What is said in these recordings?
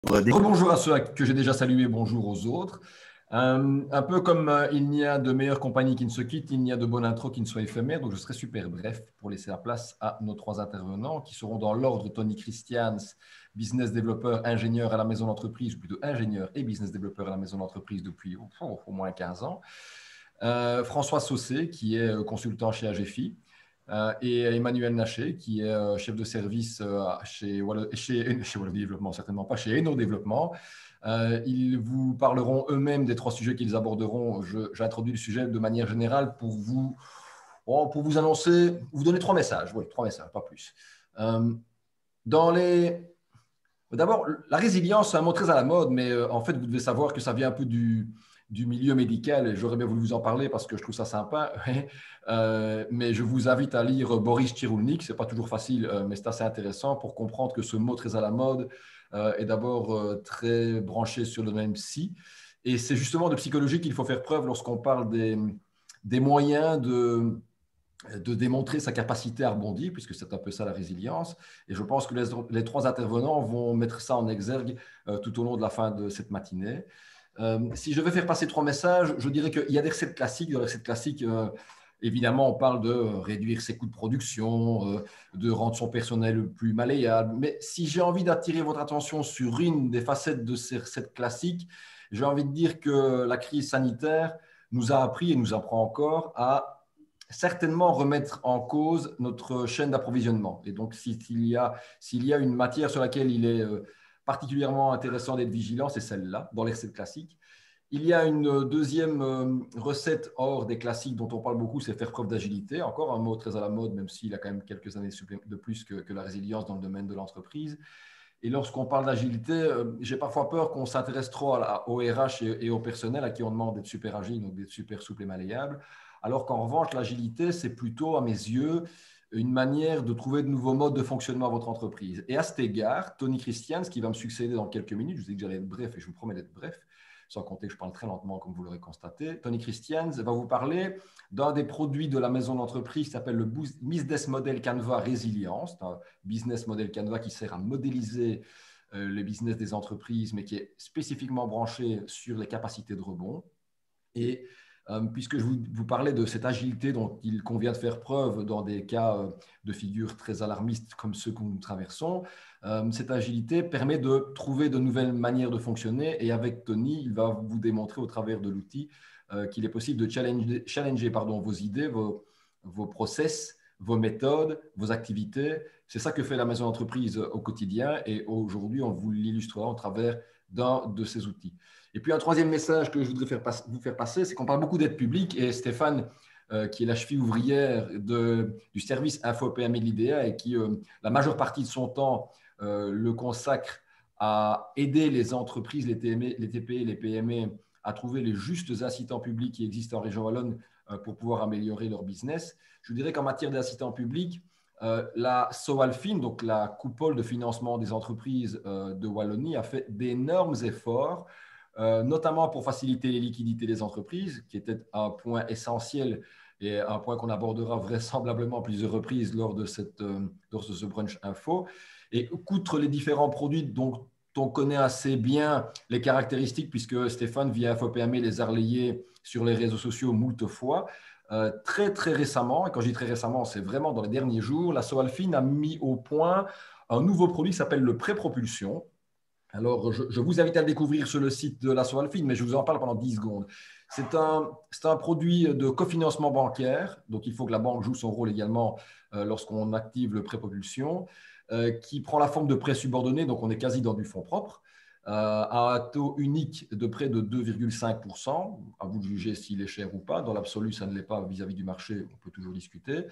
Bonjour à ceux que j'ai déjà salués, bonjour aux autres. Un peu comme il n'y a de meilleure compagnie qui ne se quitte, il n'y a de bonne intro qui ne soit éphémère. Donc je serai super bref pour laisser la place à nos trois intervenants qui seront dans l'ordre: Tony Christians, business développeur, ingénieur à la maison d'entreprise, ou plutôt ingénieur et business développeur à la maison d'entreprise depuis au moins 15 ans. François Saucé, qui est consultant chez AGFI. Et Emmanuel Naché, qui est chef de service chez Wallo Développement, certainement pas chez Eno Développement. Ils vous parleront eux-mêmes des trois sujets qu'ils aborderont. J'introduis le sujet de manière générale pour vous annoncer, vous donner trois messages. Oui, trois messages, pas plus. D'abord, la résilience, c'est un mot très à la mode, mais en fait, vous devez savoir que ça vient un peu du milieu médical, et j'aurais bien voulu vous en parler parce que je trouve ça sympa. Mais je vous invite à lire Boris Cyrulnik. Ce n'est pas toujours facile, mais c'est assez intéressant pour comprendre que ce mot très à la mode est d'abord très branché sur le domaine psy. Et c'est justement de psychologie qu'il faut faire preuve lorsqu'on parle des moyens de démontrer sa capacité à rebondir, puisque c'est un peu ça la résilience. Et je pense que les trois intervenants vont mettre ça en exergue tout au long de la fin de cette matinée. Si je vais faire passer trois messages, je dirais qu'il y a des recettes classiques. Dans les recettes classiques, évidemment, on parle de réduire ses coûts de production, de rendre son personnel plus malléable. Mais si j'ai envie d'attirer votre attention sur une des facettes de ces recettes classiques, j'ai envie de dire que la crise sanitaire nous a appris et nous apprend encore à certainement remettre en cause notre chaîne d'approvisionnement. Et donc, s'il y a une matière sur laquelle il est particulièrement intéressant d'être vigilant, c'est celle-là, dans les recettes classiques. Il y a une deuxième recette hors des classiques dont on parle beaucoup, c'est faire preuve d'agilité. Encore un mot très à la mode, même s'il a quand même quelques années de plus que la résilience dans le domaine de l'entreprise. Et lorsqu'on parle d'agilité, j'ai parfois peur qu'on s'intéresse trop au RH et au personnel à qui on demande d'être super agile, donc d'être super souple et malléable. Alors qu'en revanche, l'agilité, c'est plutôt, à mes yeux, une manière de trouver de nouveaux modes de fonctionnement à votre entreprise. Et à cet égard, Tony Christians, qui va me succéder dans quelques minutes, je vous dis que j'allais être bref et je vous promets d'être bref, sans compter que je parle très lentement, comme vous l'aurez constaté. Tony Christians va vous parler d'un des produits de la maison d'entreprise qui s'appelle le Business Model Canva Résilience. C'est un business model Canva qui sert à modéliser le business des entreprises, mais qui est spécifiquement branché sur les capacités de rebond. Et puisque je vous parlais de cette agilité dont il convient de faire preuve dans des cas de figure très alarmistes comme ceux que nous traversons, cette agilité permet de trouver de nouvelles manières de fonctionner. Et avec Tony, il va vous démontrer au travers de l'outil qu'il est possible de challenger vos idées, vos process, vos méthodes, vos activités. C'est ça que fait la maison d'entreprise au quotidien. Et aujourd'hui, on vous l'illustrera au travers d'un de ces outils. Et puis un troisième message que je voudrais vous faire passer, c'est qu'on parle beaucoup d'aide publique, et Stéphane, qui est la cheville ouvrière du service Info PME de l'IDEA et qui, la majeure partie de son temps, le consacre à aider les entreprises, les TPE, les PME à trouver les justes incitants publics qui existent en région wallonne pour pouvoir améliorer leur business. Je dirais qu'en matière d'incitants publics, la SOALFIN, donc la coupole de financement des entreprises de Wallonie, a fait d'énormes efforts, notamment pour faciliter les liquidités des entreprises, qui était un point essentiel et un point qu'on abordera vraisemblablement à plusieurs reprises lors de ce brunch info. Et outre les différents produits dont on connaît assez bien les caractéristiques, puisque Stéphane, via InfoPME, les a relayés sur les réseaux sociaux moult fois, très, très récemment, et quand je dis très récemment, c'est vraiment dans les derniers jours, la Soalfin a mis au point un nouveau produit qui s'appelle le pré-propulsion. Alors, je vous invite à le découvrir sur le site de la Soalfin, mais je vous en parle pendant 10 secondes. C'est un produit de cofinancement bancaire, donc il faut que la banque joue son rôle également lorsqu'on active le pré-propulsion, qui prend la forme de prêt subordonné, donc on est quasi dans du fonds propre, à un taux unique de près de 2,5%. À vous de juger s'il est cher ou pas. Dans l'absolu, ça ne l'est pas vis-à-vis du marché, on peut toujours discuter,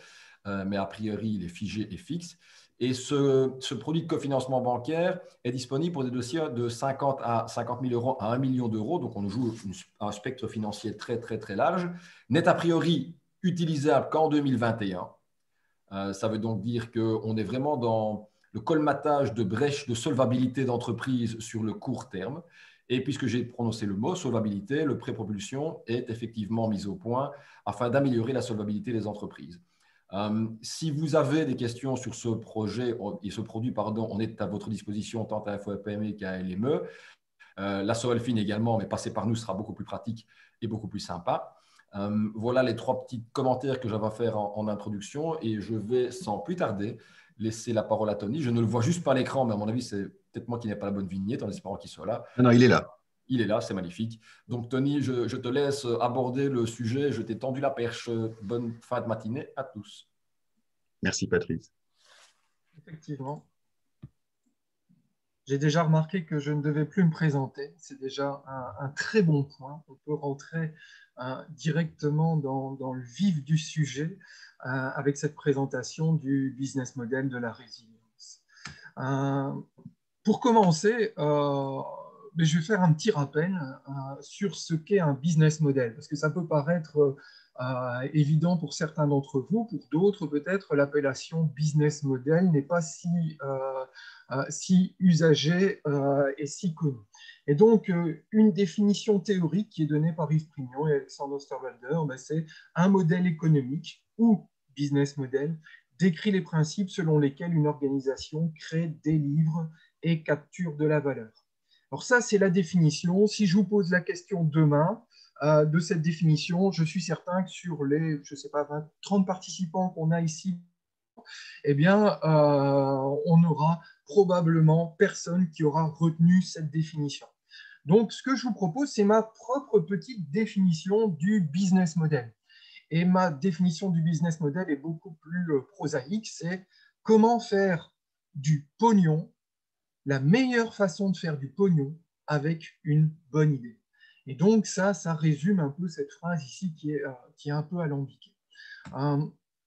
mais a priori, il est figé et fixe. Et ce produit de cofinancement bancaire est disponible pour des dossiers de 50 à 50 000 euros à 1 million d'euros. Donc, on joue un spectre financier très, très, très large. N'est a priori utilisable qu'en 2021. Ça veut donc dire qu'on est vraiment dans le colmatage de brèches de solvabilité d'entreprise sur le court terme. Et puisque j'ai prononcé le mot solvabilité, le pré-propulsion est effectivement mis au point afin d'améliorer la solvabilité des entreprises. Si vous avez des questions sur ce projet et ce produit, pardon, on est à votre disposition tant à la fois FOPME qu'à LME. La Sovalfine également, mais passer par nous sera beaucoup plus pratique et beaucoup plus sympa. Voilà les 3 petits commentaires que j'avais à faire en introduction et je vais sans plus tarder laisser la parole à Tony. Je ne le vois juste pas à l'écran, mais à mon avis, c'est peut-être moi qui n'ai pas la bonne vignette en espérant qu'il soit là. Non, non, il est là. Il est là, c'est magnifique. Donc, Tony, je te laisse aborder le sujet. Je t'ai tendu la perche. Bonne fin de matinée à tous. Merci, Patrice. Effectivement. J'ai déjà remarqué que je ne devais plus me présenter. C'est déjà un très bon point. On peut rentrer directement dans le vif du sujet avec cette présentation du business model de la résilience. Pour commencer, je vais faire un petit rappel sur ce qu'est un business model, parce que ça peut paraître évident pour certains d'entre vous, pour d'autres peut-être l'appellation business model n'est pas si usagée et si connue. Et donc, une définition théorique qui est donnée par Yves Prignon et Alexandre Osterwalder, c'est un modèle économique ou business model décrit les principes selon lesquels une organisation crée, délivre et capture de la valeur. Alors ça, c'est la définition. Si je vous pose la question demain de cette définition, je suis certain que sur les, je sais pas, 20, 30 participants qu'on a ici, eh bien, on n'aura probablement personne qui aura retenu cette définition. Donc, ce que je vous propose, c'est ma propre petite définition du business model. Et ma définition du business model est beaucoup plus prosaïque, c'est comment faire du pognon, la meilleure façon de faire du pognon avec une bonne idée. Et donc ça résume un peu cette phrase ici qui est un peu alambiquée.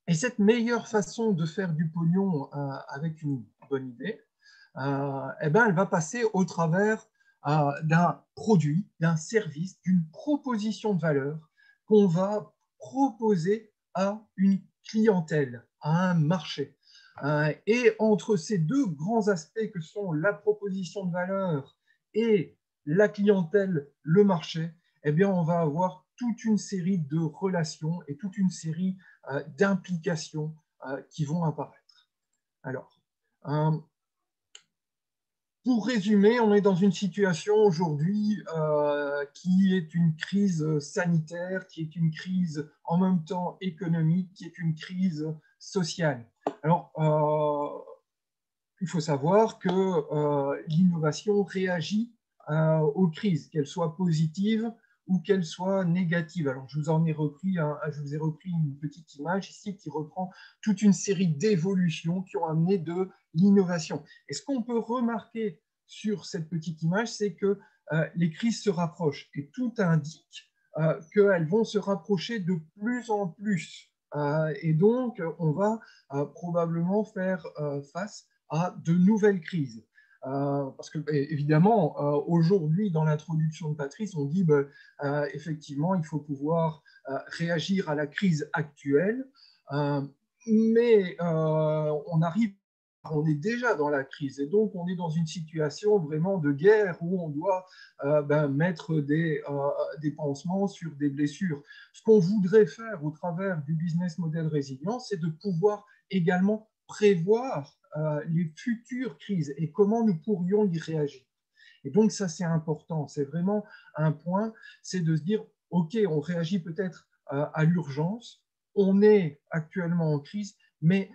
Et cette meilleure façon de faire du pognon avec une bonne idée, elle va passer au travers d'un produit, d'un service, d'une proposition de valeur qu'on va proposer à une clientèle, à un marché. Et entre ces 2 grands aspects que sont la proposition de valeur et la clientèle, le marché, eh bien, on va avoir toute une série de relations et toute une série d'implications qui vont apparaître. Alors, pour résumer, on est dans une situation aujourd'hui qui est une crise sanitaire, qui est une crise en même temps économique, qui est une crise sociale. Alors, il faut savoir que l'innovation réagit aux crises, qu'elles soient positives ou qu'elles soient négatives. Alors, je vous ai repris une petite image ici qui reprend toute une série d'évolutions qui ont amené de l'innovation. Et ce qu'on peut remarquer sur cette petite image, c'est que les crises se rapprochent et tout indique qu'elles vont se rapprocher de plus en plus. Et donc, on va probablement faire face à de nouvelles crises. Parce que, évidemment, aujourd'hui, dans l'introduction de Patrice, on dit effectivement, il faut pouvoir réagir à la crise actuelle, mais on est déjà dans la crise et donc on est dans une situation vraiment de guerre où on doit mettre des pansements sur des blessures. Ce qu'on voudrait faire au travers du business model résilient, c'est de pouvoir également prévoir les futures crises et comment nous pourrions y réagir. Et donc ça, c'est important. C'est vraiment un point, c'est de se dire, OK, on réagit peut-être à l'urgence, on est actuellement en crise, mais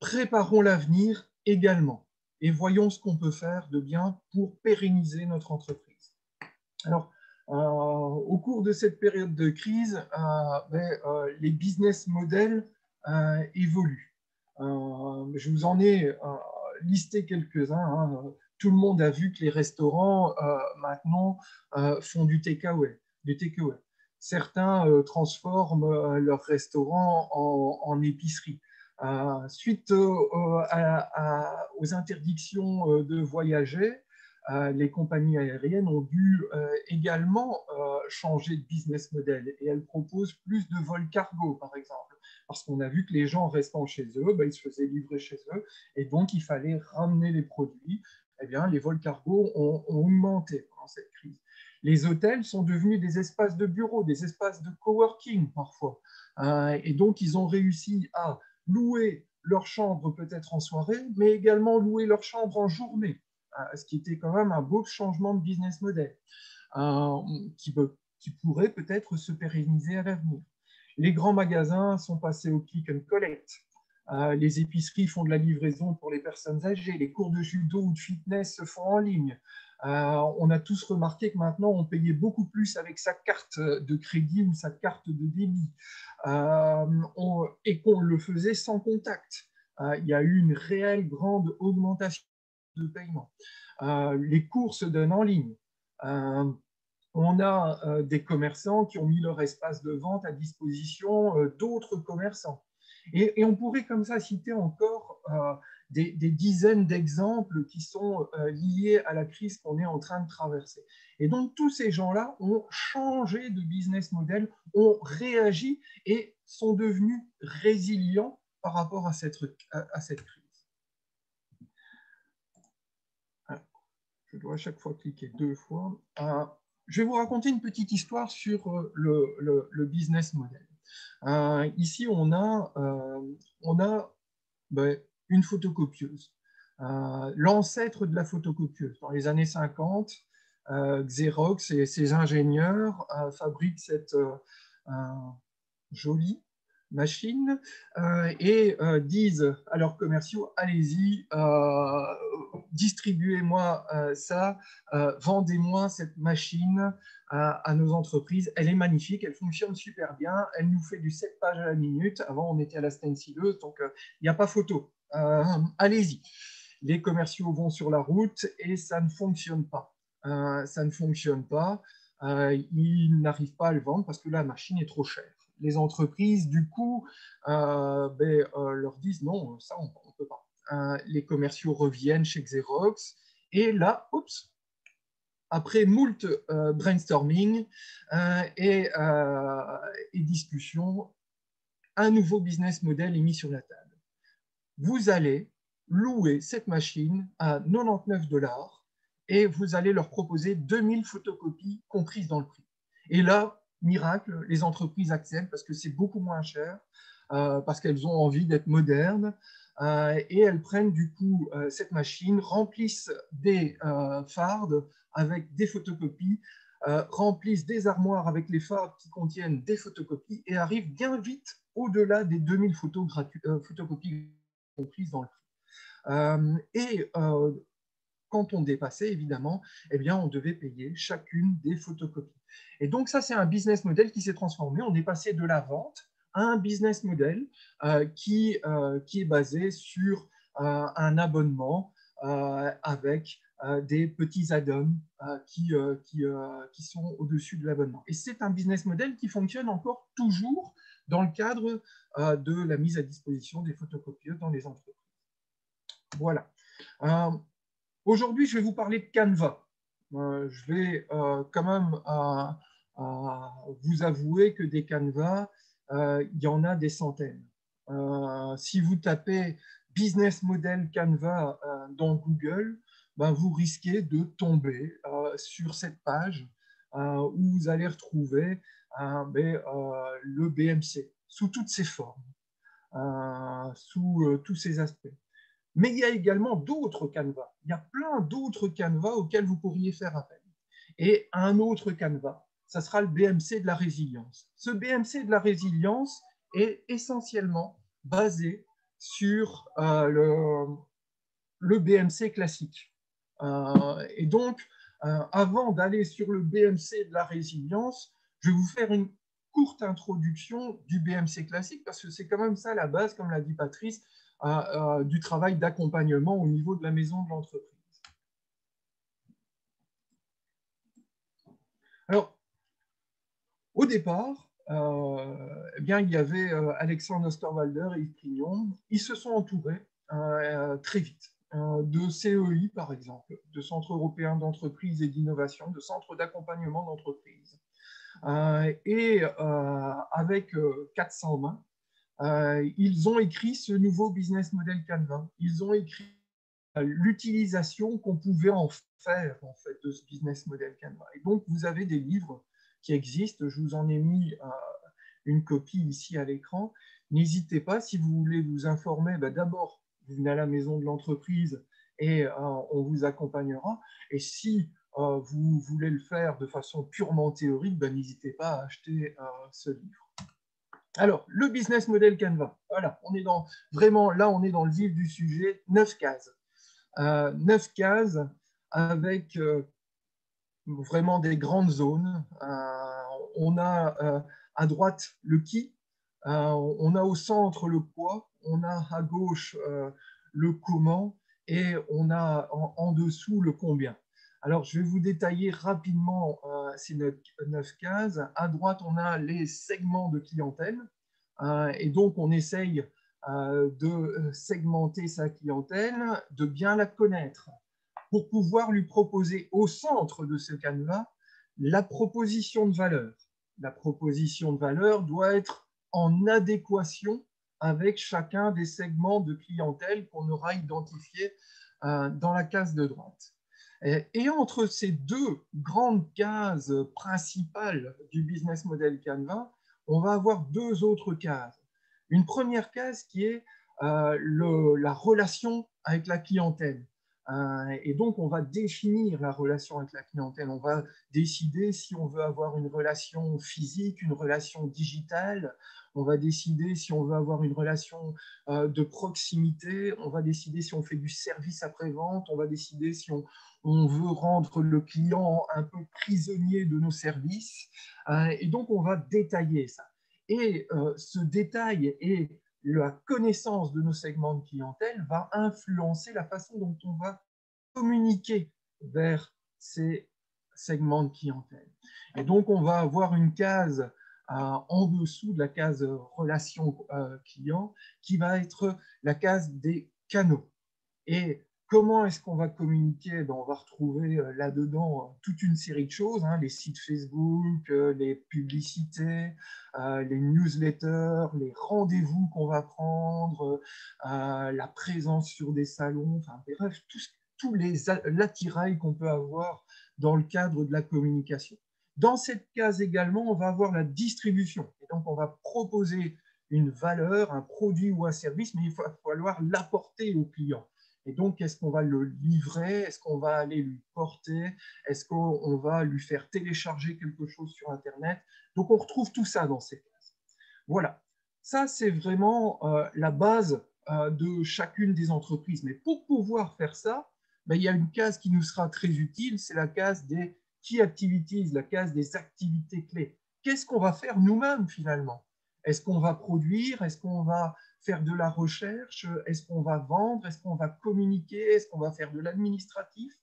préparons l'avenir également et voyons ce qu'on peut faire de bien pour pérenniser notre entreprise. Alors, au cours de cette période de crise, les business models évoluent. Je vous en ai listé quelques-uns. Hein. Tout le monde a vu que les restaurants maintenant font du takeaway. Certains transforment leurs restaurants en épicerie. Suite aux interdictions de voyager, les compagnies aériennes ont dû également changer de business model et elles proposent plus de vols cargo, par exemple, parce qu'on a vu que les gens restant chez eux, ils se faisaient livrer chez eux et donc il fallait ramener les produits. Eh bien, les vols cargo ont augmenté pendant cette crise. Les hôtels sont devenus des espaces de bureau, des espaces de coworking parfois. Et donc, ils ont réussi à louer leur chambre peut-être en soirée, mais également louer leur chambre en journée, ce qui était quand même un beau changement de business model qui pourrait peut-être se pérenniser à l'avenir. Les grands magasins sont passés au click and collect. Les épiceries font de la livraison pour les personnes âgées. Les cours de judo ou de fitness se font en ligne. On a tous remarqué que maintenant, on payait beaucoup plus avec sa carte de crédit ou sa carte de débit et qu'on le faisait sans contact. Il y a eu une réelle grande augmentation de paiement. Les cours se donnent en ligne. On a des commerçants qui ont mis leur espace de vente à disposition d'autres commerçants. Et on pourrait comme ça citer encore des dizaines d'exemples qui sont liés à la crise qu'on est en train de traverser. Et donc, tous ces gens-là ont changé de business model, ont réagi et sont devenus résilients par rapport à cette crise. Je dois à chaque fois cliquer 2 fois. Je vais vous raconter une petite histoire sur le business model. Ici, on a une photocopieuse, l'ancêtre de la photocopieuse. Dans les années 50, Xerox et ses ingénieurs fabriquent cette jolie machine et disent à leurs commerciaux, allez-y, distribuez-moi ça, vendez-moi cette machine à nos entreprises. Elle est magnifique, elle fonctionne super bien, elle nous fait du 7 pages à la minute. Avant, on était à la stencileuse, donc il n'y a pas photo. Allez-y. Les commerciaux vont sur la route et ça ne fonctionne pas. Ça ne fonctionne pas. Ils n'arrivent pas à le vendre parce que la machine est trop chère. Les entreprises, du coup, leur disent non, ça, on ne peut pas. Les commerciaux reviennent chez Xerox et là, oups, après moult brainstorming et discussions, un nouveau business model est mis sur la table. Vous allez louer cette machine à 99 $. Et vous allez leur proposer 2000 photocopies comprises dans le prix. Et là, miracle, les entreprises acceptent parce que c'est beaucoup moins cher, parce qu'elles ont envie d'être modernes, et elles prennent du coup cette machine, remplissent des fardes avec des photocopies, remplissent des armoires avec les fardes qui contiennent des photocopies et arrivent bien vite au-delà des 2000 photocopies comprises dans le prix. Quand on dépassait, évidemment, eh bien, on devait payer chacune des photocopies. Et donc, ça, c'est un business model qui s'est transformé. On est passé de la vente à un business model qui est basé sur un abonnement avec des petits add-ons qui sont au-dessus de l'abonnement. Et c'est un business model qui fonctionne encore toujours dans le cadre de la mise à disposition des photocopieuses dans les entreprises. Voilà. Aujourd'hui, je vais vous parler de Canva. Je vais quand même vous avouer que des Canva, il y en a des centaines. Si vous tapez Business Model Canva dans Google, vous risquez de tomber sur cette page où vous allez retrouver le BMC sous toutes ses formes, sous tous ses aspects. Mais il y a également d'autres canevas. Il y a plein d'autres canevas auxquels vous pourriez faire appel. Et un autre canevas, ça sera le BMC de la résilience. Ce BMC de la résilience est essentiellement basé sur le BMC classique. Et donc, avant d'aller sur le BMC de la résilience, je vais vous faire une courte introduction du BMC classique, parce que c'est quand même ça la base, comme l'a dit Patrice, du travail d'accompagnement au niveau de la maison de l'entreprise. Alors, au départ, eh bien, il y avait Alexandre Osterwalder et Yves Prignon. Ils se sont entourés très vite de CEI, par exemple, de Centre européen d'entreprise et d'innovation, de centres d'accompagnement d'entreprise. Et avec 400 mains, ils ont écrit ce nouveau business model Canva. Ils ont écrit l'utilisation qu'on pouvait en faire en fait, de ce business model Canva. Et donc, vous avez des livres qui existent. Je vous en ai mis une copie ici à l'écran, n'hésitez pas, si vous voulez vous informer, d'abord, vous venez à la maison de l'entreprise et on vous accompagnera. Et si vous voulez le faire de façon purement théorique, n'hésitez pas à acheter ce livre. Alors, le business model Canva. Voilà, on est vraiment là, on est dans le vif du sujet. 9 cases. 9 cases avec vraiment des grandes zones. On a à droite le qui, on a au centre le quoi, on a à gauche le comment et on a en dessous le combien. Alors, je vais vous détailler rapidement ces 9 cases. À droite, on a les segments de clientèle et donc on essaye de segmenter sa clientèle, de bien la connaître pour pouvoir lui proposer au centre de ce canevas la proposition de valeur. La proposition de valeur doit être en adéquation avec chacun des segments de clientèle qu'on aura identifiés dans la case de droite. Et entre ces deux grandes cases principales du business model Canva, on va avoir deux autres cases. Une première case qui est la relation avec la clientèle. Et donc, on va définir la relation avec la clientèle. On va décider si on veut avoir une relation physique, une relation digitale. On va décider si on veut avoir une relation de proximité. On va décider si on fait du service après-vente. On va décider si on veut rendre le client un peu prisonnier de nos services. Et donc, on va détailler ça. Et ce détail et la connaissance de nos segments de clientèle va influencer la façon dont on va communiquer vers ces segments de clientèle. Et donc, on va avoir une case en dessous de la case relation client qui va être la case des canaux. Et comment est-ce qu'on va communiquer? On va retrouver là-dedans toute une série de choses, les sites Facebook, les publicités, les newsletters, les rendez-vous qu'on va prendre, la présence sur des salons, enfin bref, tous l'attirail qu'on peut avoir dans le cadre de la communication. Dans cette case également, on va avoir la distribution. Et donc, on va proposer une valeur, un produit ou un service, mais il va falloir l'apporter au client. Et donc, est-ce qu'on va le livrer? Est-ce qu'on va aller lui porter? Est-ce qu'on va lui faire télécharger quelque chose sur Internet? Donc, on retrouve tout ça dans ces cases. Voilà. Ça, c'est vraiment la base de chacune des entreprises. Mais pour pouvoir faire ça, il y a une case qui nous sera très utile, c'est la case des Key Activities, la case des activités clés. Qu'est-ce qu'on va faire nous-mêmes finalement? Est-ce qu'on va produire? Est-ce qu'on va faire de la recherche? Est-ce qu'on va vendre? Est-ce qu'on va communiquer? Est-ce qu'on va faire de l'administratif?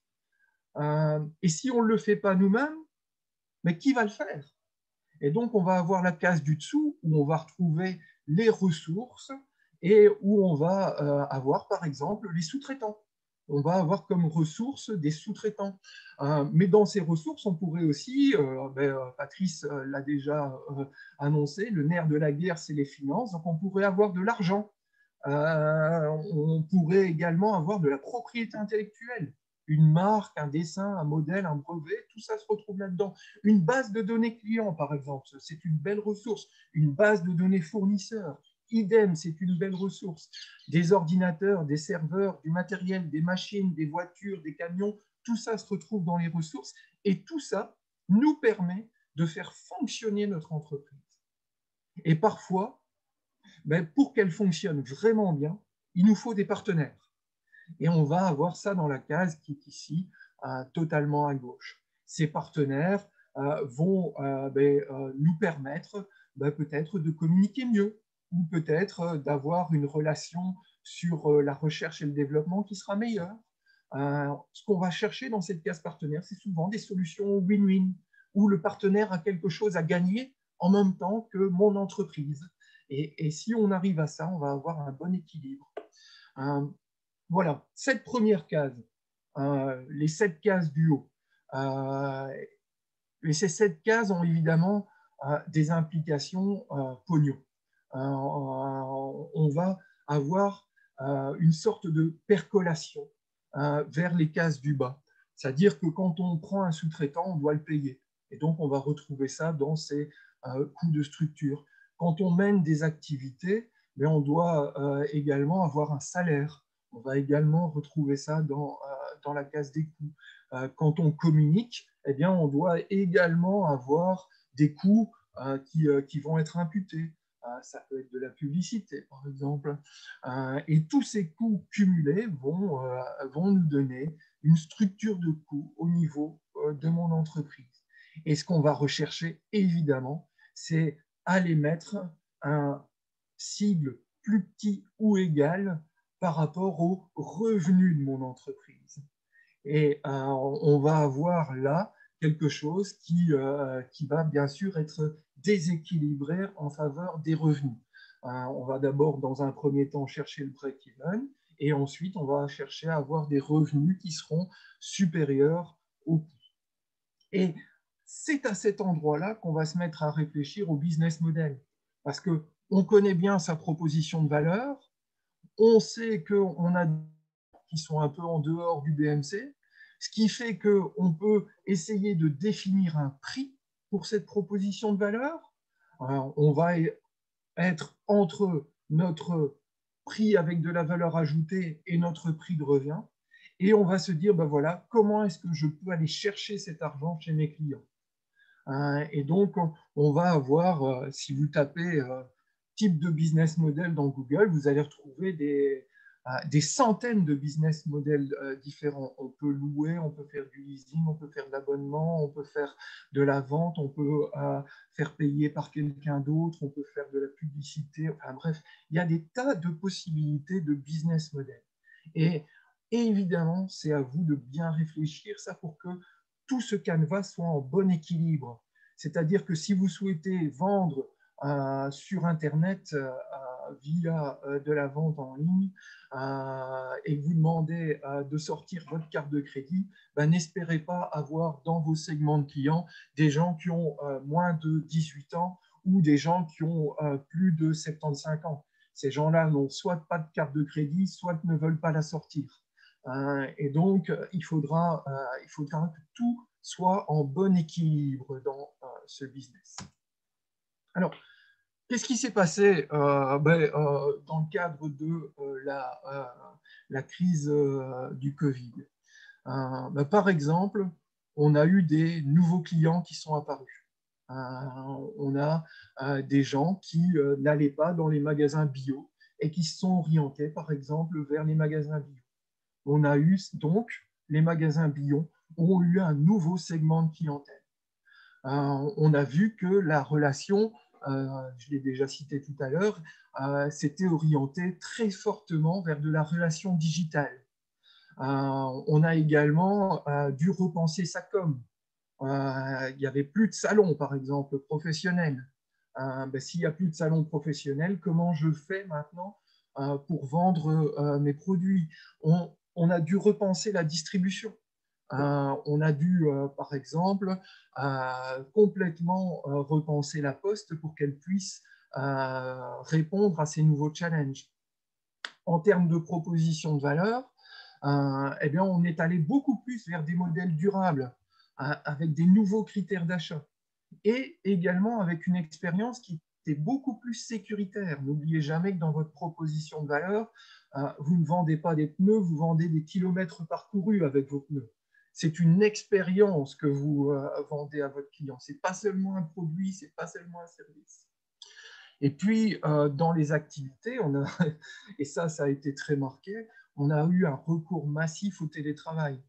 Et si on ne le fait pas nous-mêmes, mais qui va le faire? Et donc, on va avoir la case du dessous où on va retrouver les ressources et où on va avoir, par exemple, les sous-traitants. On va avoir comme ressources des sous-traitants. Mais dans ces ressources, on pourrait aussi, Patrice l'a déjà annoncé, le nerf de la guerre, c'est les finances. Donc, on pourrait avoir de l'argent. On pourrait également avoir de la propriété intellectuelle. Une marque, un dessin, un modèle, un brevet, tout ça se retrouve là-dedans. Une base de données clients, par exemple, c'est une belle ressource. Une base de données fournisseurs, idem, c'est une belle ressource. Des ordinateurs, des serveurs, du matériel, des machines, des voitures, des camions, tout ça se retrouve dans les ressources. Et tout ça nous permet de faire fonctionner notre entreprise. Et parfois, pour qu'elle fonctionne vraiment bien, il nous faut des partenaires. Et on va avoir ça dans la case qui est ici, totalement à gauche. Ces partenaires vont nous permettre peut-être de communiquer mieux ou peut-être d'avoir une relation sur la recherche et le développement qui sera meilleure. Ce qu'on va chercher dans cette case partenaire, c'est souvent des solutions win-win, où le partenaire a quelque chose à gagner en même temps que mon entreprise. Et si on arrive à ça, on va avoir un bon équilibre. Voilà, cette première case, les 7 cases du haut. Et ces 7 cases ont évidemment des implications pognon. On va avoir une sorte de percolation vers les cases du bas. C'est-à-dire que quand on prend un sous-traitant, on doit le payer. Et donc, on va retrouver ça dans ces coûts de structure. Quand on mène des activités, mais on doit également avoir un salaire. On va également retrouver ça dans la case des coûts. Quand on communique, eh bien, on doit également avoir des coûts qui vont être imputés. Ça peut être de la publicité, par exemple. Et tous ces coûts cumulés vont nous donner une structure de coûts au niveau de mon entreprise. Et ce qu'on va rechercher, évidemment, c'est aller mettre un cible plus petit ou égal par rapport aux revenus de mon entreprise. Et on va avoir là quelque chose qui va bien sûr être déséquilibré en faveur des revenus. On va d'abord, dans un premier temps, chercher le break-even et ensuite, on va chercher à avoir des revenus qui seront supérieurs aux coûts. Et c'est à cet endroit-là qu'on va se mettre à réfléchir au business model. Parce qu'on connaît bien sa proposition de valeur, on sait qu'on a qui sont un peu en dehors du BMC, ce qui fait qu'on peut essayer de définir un prix pour cette proposition de valeur. On va être entre notre prix avec de la valeur ajoutée et notre prix de revient. Et on va se dire, ben voilà, comment est-ce que je peux aller chercher cet argent chez mes clients? Et donc, on va avoir, si vous tapez type de business model dans Google, vous allez retrouver des centaines de business models différents. On peut louer, on peut faire du leasing, on peut faire de l'abonnement, on peut faire de la vente, on peut faire payer par quelqu'un d'autre, on peut faire de la publicité. Enfin bref, il y a des tas de possibilités de business model. Et évidemment, c'est à vous de bien réfléchir ça pour que tout ce canevas soit en bon équilibre. C'est-à-dire que si vous souhaitez vendre sur Internet via de la vente en ligne et que vous demandez de sortir votre carte de crédit, ben, n'espérez pas avoir dans vos segments de clients des gens qui ont moins de 18 ans ou des gens qui ont plus de 75 ans. Ces gens-là n'ont soit pas de carte de crédit, soit ne veulent pas la sortir. Et donc, il faudra que tout soit en bon équilibre dans ce business. Alors, qu'est-ce qui s'est passé dans le cadre de la crise du Covid? Par exemple, on a eu des nouveaux clients qui sont apparus. On a des gens qui n'allaient pas dans les magasins bio et qui se sont orientés, par exemple, vers les magasins bio. On a eu donc, les magasins bio ont eu un nouveau segment de clientèle. On a vu que la relation, je l'ai déjà cité tout à l'heure, s'était orientée très fortement vers de la relation digitale. On a également dû repenser sa com. Il n'y avait plus de salon, par exemple, professionnel. S'il n'y a plus de salon professionnel, comment je fais maintenant pour vendre mes produits? On a dû repenser la distribution. On a dû, par exemple, complètement repenser la Poste pour qu'elle puisse répondre à ces nouveaux challenges. En termes de proposition de valeur, eh bien, on est allé beaucoup plus vers des modèles durables, avec des nouveaux critères d'achat, et également avec une expérience qui était beaucoup plus sécuritaire. N'oubliez jamais que dans votre proposition de valeur, vous ne vendez pas des pneus, vous vendez des kilomètres parcourus avec vos pneus. C'est une expérience que vous vendez à votre client. Ce n'est pas seulement un produit, ce n'est pas seulement un service. Et puis, dans les activités, et ça a été très marqué, on a eu un recours massif au télétravail,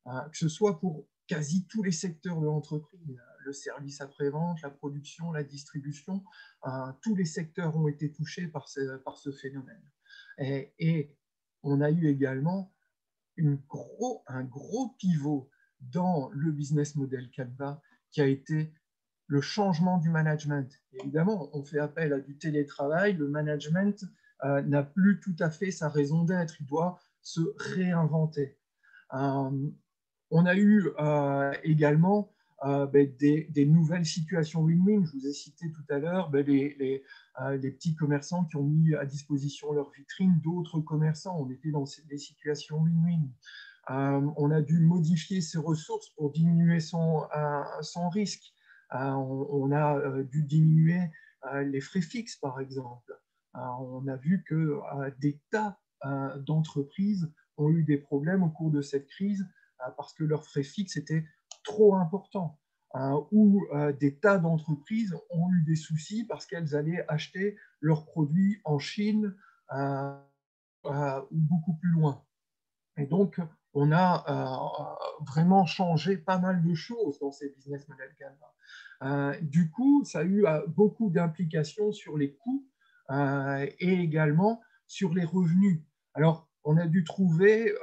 que ce soit pour quasi tous les secteurs de l'entreprise, le service après-vente, la production, la distribution, tous les secteurs ont été touchés par ce phénomène. Et on a eu également un gros pivot dans le business model Canva qui a été le changement du management. Évidemment, on fait appel à du télétravail, le management n'a plus tout à fait sa raison d'être, il doit se réinventer. On a eu également des nouvelles situations win-win. Je vous ai cité tout à l'heure les petits commerçants qui ont mis à disposition leur vitrine d'autres commerçants. On était dans des situations win-win. On a dû modifier ses ressources pour diminuer son risque. On a dû diminuer les frais fixes, par exemple. On a vu que des tas d'entreprises ont eu des problèmes au cours de cette crise parce que leurs frais fixes étaient trop importants, ou des tas d'entreprises ont eu des soucis parce qu'elles allaient acheter leurs produits en Chine ou beaucoup plus loin. Et donc, on a vraiment changé pas mal de choses dans ces business models Canva. Du coup, ça a eu beaucoup d'implications sur les coûts et également sur les revenus. Alors, on a dû trouver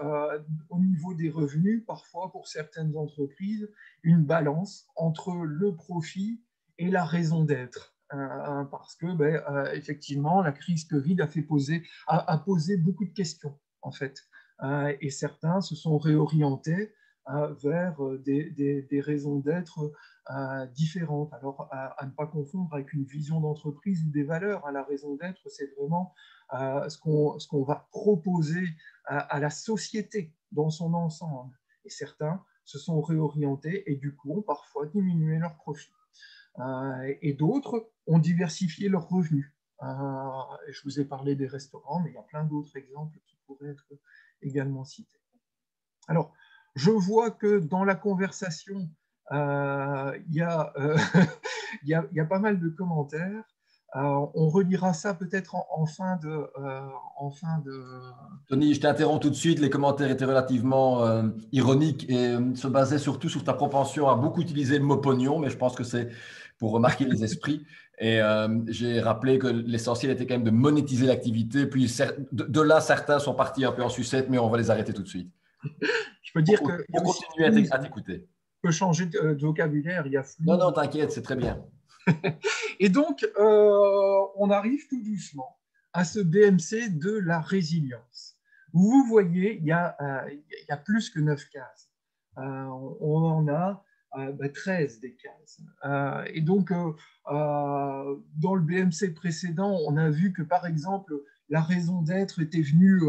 au niveau des revenus, parfois pour certaines entreprises, une balance entre le profit et la raison d'être. Parce que, effectivement, la crise Covid a posé beaucoup de questions, en fait. Et certains se sont réorientés vers des raisons d'être différentes. Alors, à ne pas confondre avec une vision d'entreprise ou des valeurs. La raison d'être, c'est vraiment ce qu'on va proposer à la société dans son ensemble. Et certains se sont réorientés et du coup ont parfois diminué leurs profits. Et d'autres ont diversifié leurs revenus. Je vous ai parlé des restaurants, mais il y a plein d'autres exemples qui pourraient être également cités. Alors, je vois que dans la conversation, il y a pas mal de commentaires. On relira ça peut-être en fin de... Tony, je t'interromps tout de suite. Les commentaires étaient relativement ironiques et se basaient surtout sur ta propension à beaucoup utiliser le mot pognon, mais je pense que c'est pour remarquer les esprits. Et j'ai rappelé que l'essentiel était quand même de monétiser l'activité. Puis de là, certains sont partis un peu en sucette, mais on va les arrêter tout de suite. Je peux dire qu'il y a aussi continuer à t'écouter. On peut changer de vocabulaire, il y a flou. Non, t'inquiète, c'est très bien. Et donc, on arrive tout doucement à ce BMC de la résilience. Vous voyez, il y a plus que 9 cases. On en a 13 des cases. Et donc, dans le BMC précédent, on a vu que, par exemple, la raison d'être était venue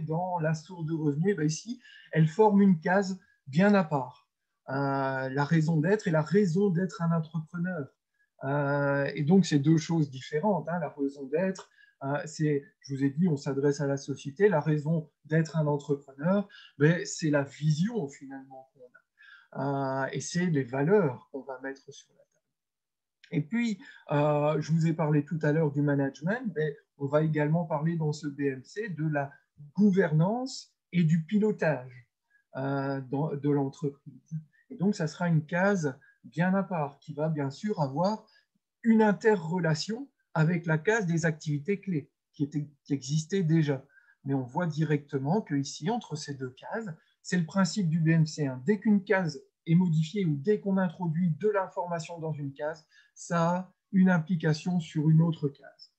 dans la source de revenus. Et ici, elle forme une case bien à part. La raison d'être et la raison d'être un entrepreneur. Et donc, c'est deux choses différentes. La raison d'être, c'est, je vous ai dit, on s'adresse à la société. La raison d'être un entrepreneur, c'est la vision finalement qu'on a. Et c'est les valeurs qu'on va mettre sur la table. Et puis, je vous ai parlé tout à l'heure du management, mais on va également parler dans ce BMC de la gouvernance et du pilotage de l'entreprise. Et donc, ça sera une case bien à part qui va bien sûr avoir une interrelation avec la case des activités clés qui existait déjà. Mais on voit directement qu'ici, entre ces deux cases, c'est le principe du BMC. Dès qu'une case est modifiée ou dès qu'on introduit de l'information dans une case, ça a une implication sur une autre case.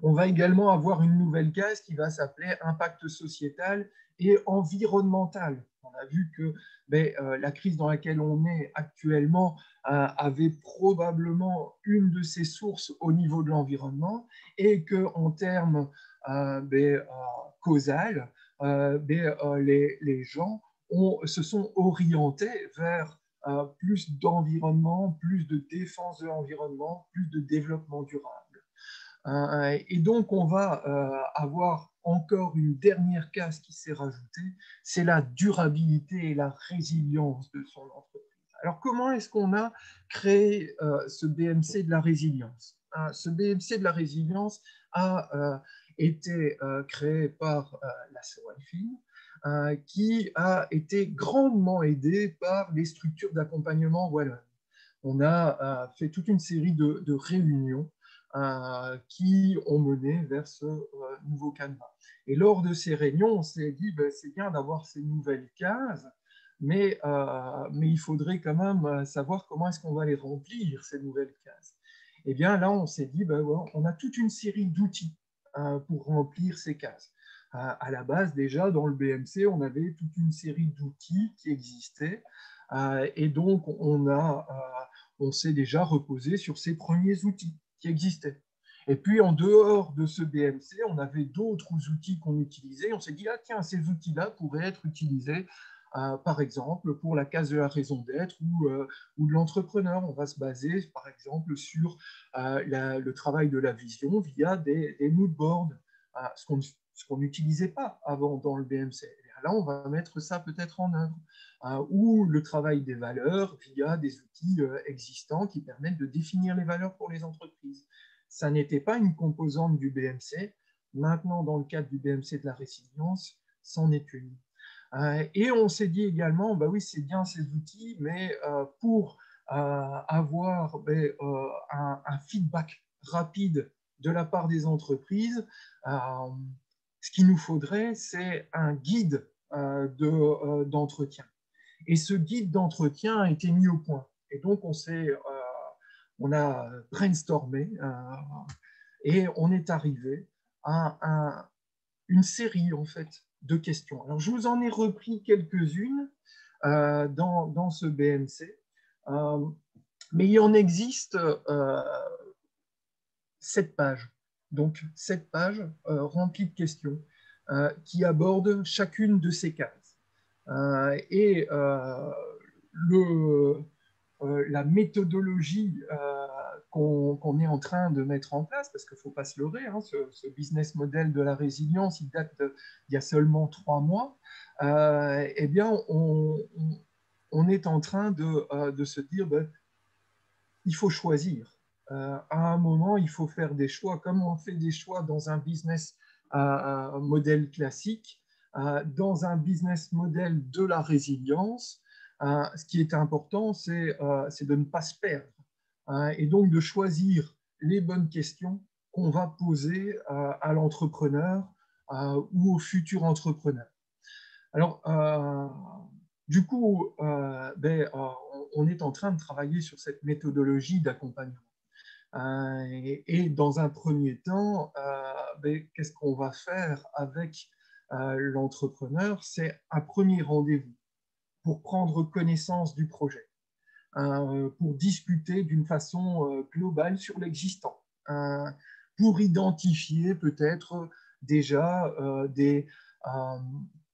On va également avoir une nouvelle case qui va s'appeler impact sociétal et environnemental. On a vu que la crise dans laquelle on est actuellement avait probablement une de ses sources au niveau de l'environnement et qu'en termes causal, les gens se sont orientés vers plus d'environnement, plus de défense de l'environnement, plus de développement durable. Et donc, on va avoir encore une dernière case qui s'est rajoutée, c'est la durabilité et la résilience de son entreprise. Alors, comment est-ce qu'on a créé ce BMC de la résilience? Ce BMC de la résilience a été créé par la SOIFIN, qui a été grandement aidé par les structures d'accompagnement wallonnes. On a fait toute une série de réunions qui ont mené vers ce nouveau Canva. Et lors de ces réunions, on s'est dit, c'est bien d'avoir ces nouvelles cases, mais il faudrait quand même savoir comment est-ce qu'on va les remplir, ces nouvelles cases. Et bien là, on s'est dit, on a toute une série d'outils pour remplir ces cases. À la base, déjà, dans le BMC, on avait toute une série d'outils qui existaient, et donc on s'est déjà reposé sur ces premiers outils qui existaient. Et puis, en dehors de ce BMC, on avait d'autres outils qu'on utilisait. On s'est dit, tiens, ces outils-là pourraient être utilisés par exemple, pour la case de la raison d'être ou de l'entrepreneur. On va se baser, par exemple, sur le travail de la vision via des mood boards, ce qu'on n'utilisait pas avant dans le BMC. Et là, on va mettre ça peut-être en œuvre. Ou le travail des valeurs via des outils existants qui permettent de définir les valeurs pour les entreprises. Ça n'était pas une composante du BMC. Maintenant, dans le cadre du BMC de la résilience, c'en est une. Et on s'est dit également, bah oui, c'est bien ces outils, mais pour avoir un feedback rapide de la part des entreprises, ce qu'il nous faudrait, c'est un guide d'entretien. Et ce guide d'entretien a été mis au point. Et donc, on a brainstormé et on est arrivé à une série, en fait, de questions. Alors, je vous en ai repris quelques-unes dans ce BMC, mais il en existe 7 pages. Donc, 7 pages remplies de questions qui abordent chacune de ces cases. La méthodologie qu'on est en train de mettre en place, parce qu'il ne faut pas se leurrer, hein, ce business model de la résilience, il date d'il y a seulement 3 mois, eh bien, on est en train de se dire, il faut choisir. À un moment, il faut faire des choix, comme on fait des choix dans un business modèle classique, dans un business model de la résilience. Ce qui est important, c'est de ne pas se perdre et donc de choisir les bonnes questions qu'on va poser à l'entrepreneur ou au futur entrepreneur. Alors, du coup, on est en train de travailler sur cette méthodologie d'accompagnement. Et dans un premier temps, qu'est-ce qu'on va faire avec l'entrepreneur? C'est un premier rendez-vous pour prendre connaissance du projet, pour discuter d'une façon globale sur l'existant, pour identifier peut-être déjà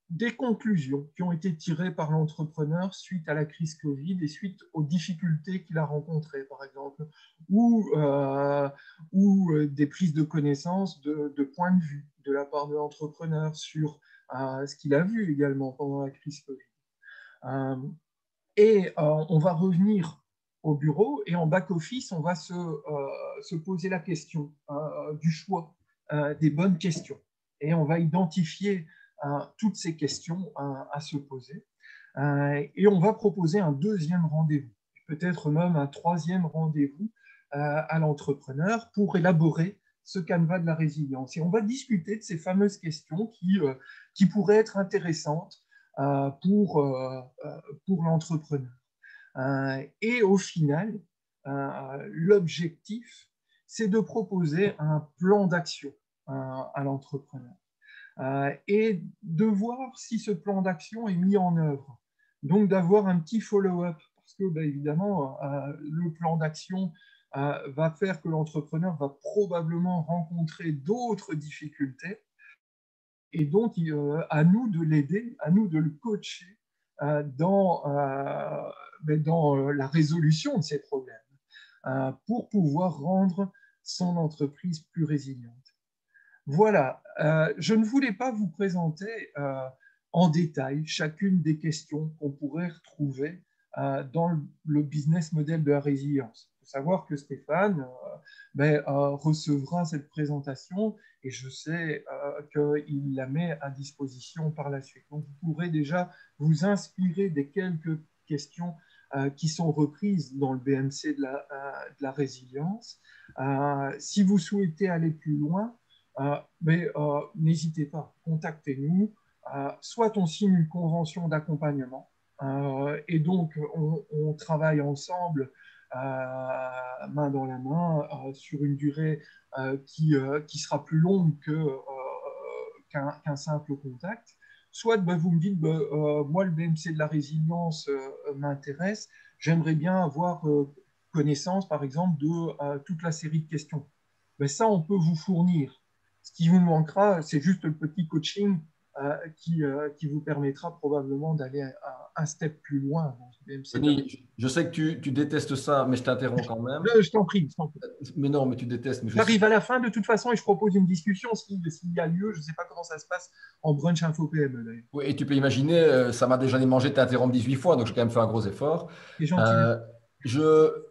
des conclusions qui ont été tirées par l'entrepreneur suite à la crise Covid et suite aux difficultés qu'il a rencontrées, par exemple, ou des prises de connaissance de points de vue de la part de l'entrepreneur sur ce qu'il a vu également pendant la crise Covid. Et on va revenir au bureau et en back-office, on va se poser la question du choix des bonnes questions. Et on va identifier toutes ces questions à se poser. Et on va proposer un deuxième rendez-vous, peut-être même un troisième rendez-vous à l'entrepreneur pour élaborer ce canevas de la résilience. Et on va discuter de ces fameuses questions qui pourraient être intéressantes pour l'entrepreneur. Et au final, l'objectif, c'est de proposer un plan d'action à l'entrepreneur et de voir si ce plan d'action est mis en œuvre. Donc d'avoir un petit follow-up, parce que évidemment, le plan d'action va faire que l'entrepreneur va probablement rencontrer d'autres difficultés. Et donc, à nous de l'aider, à nous de le coacher dans la résolution de ces problèmes pour pouvoir rendre son entreprise plus résiliente. Voilà, je ne voulais pas vous présenter en détail chacune des questions qu'on pourrait retrouver dans le business model de la résilience. Il faut savoir que Stéphane recevra cette présentation et je sais qu'il la met à disposition par la suite. Donc, vous pourrez déjà vous inspirer des quelques questions qui sont reprises dans le BMC de la résilience. Si vous souhaitez aller plus loin, n'hésitez pas, contactez-nous. Soit on signe une convention d'accompagnement et donc on travaille ensemble main dans la main sur une durée qui sera plus longue qu'un simple contact. Soit vous me dites, moi le BMC de la résilience m'intéresse, j'aimerais bien avoir connaissance par exemple de toute la série de questions. Ça, on peut vous fournir. Ce qui vous manquera, c'est juste le petit coaching qui vous permettra probablement d'aller un step plus loin. Tony, je sais que tu détestes ça, mais je t'interromps quand même. Je t'en prie, je t'en prie. Mais non, mais tu détestes. Mais J'arrive à la fin de toute façon et je propose une discussion s'il y a lieu. Je ne sais pas comment ça se passe en brunch info PME d'ailleurs. Oui, et tu peux imaginer, ça m'a déjà mangé de t'interrompre 18 fois, donc j'ai quand même fait un gros effort. C'est gentil. Euh,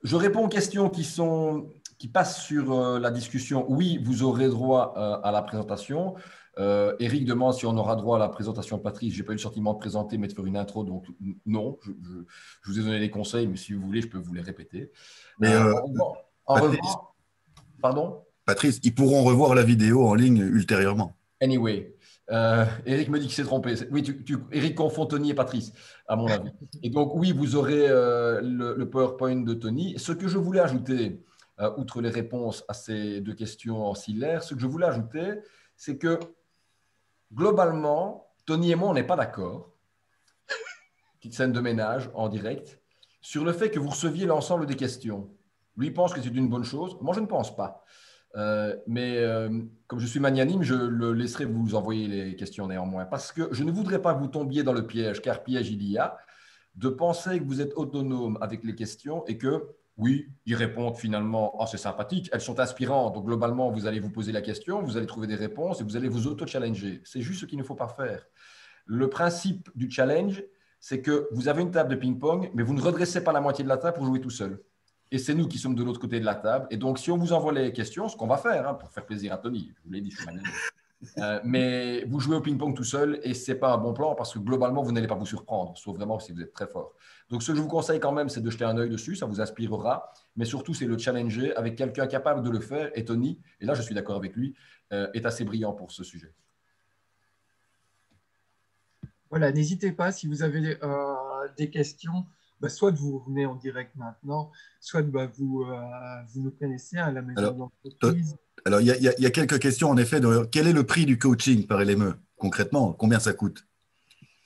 je réponds aux questions qui passent sur la discussion. Oui, vous aurez droit à la présentation. Eric demande si on aura droit à la présentation de Patrice. Je n'ai pas eu le sentiment de présenter, mais de faire une intro, donc non. Je vous ai donné les conseils, mais si vous voulez, je peux vous les répéter. Mais En revanche, pardon? Patrice, ils pourront revoir la vidéo en ligne ultérieurement. Anyway, Eric me dit qu'il s'est trompé. Oui, Eric confond Tony et Patrice, à mon avis. Et donc, oui, vous aurez le PowerPoint de Tony. Ce que je voulais ajouter, outre les réponses à ces deux questions ancillaires, ce que je voulais ajouter, c'est que globalement, Tony et moi, on n'est pas d'accord, petite scène de ménage en direct, sur le fait que vous receviez l'ensemble des questions. Lui pense que c'est une bonne chose. Moi, je ne pense pas. Comme je suis magnanime, je le laisserai vous envoyer les questions néanmoins, parce que je ne voudrais pas que vous tombiez dans le piège, car piège il y a, de penser que vous êtes autonome avec les questions et que, oui, ils répondent finalement, oh, c'est sympathique, elles sont inspirantes, donc globalement, vous allez vous poser la question, vous allez trouver des réponses et vous allez vous auto-challenger. C'est juste ce qu'il ne faut pas faire. Le principe du challenge, c'est que vous avez une table de ping-pong, mais vous ne redressez pas la moitié de la table pour jouer tout seul. Et c'est nous qui sommes de l'autre côté de la table. Et donc, si on vous envoie les questions, ce qu'on va faire, pour faire plaisir à Tony, je vous l'ai dit, je suis magnanime. Mais vous jouez au ping-pong tout seul et ce n'est pas un bon plan parce que globalement, vous n'allez pas vous surprendre, sauf vraiment si vous êtes très fort. Donc, ce que je vous conseille quand même, c'est de jeter un œil dessus, ça vous inspirera. Mais surtout, c'est le challenger avec quelqu'un capable de le faire. Et Tony, et là, je suis d'accord avec lui, est assez brillant pour ce sujet. Voilà, n'hésitez pas si vous avez des questions. Soit vous venez en direct maintenant, soit vous nous connaissez à la maison d'entreprise. Alors, il y a quelques questions en effet. Quel est le prix du coaching par LME concrètement? Combien ça coûte?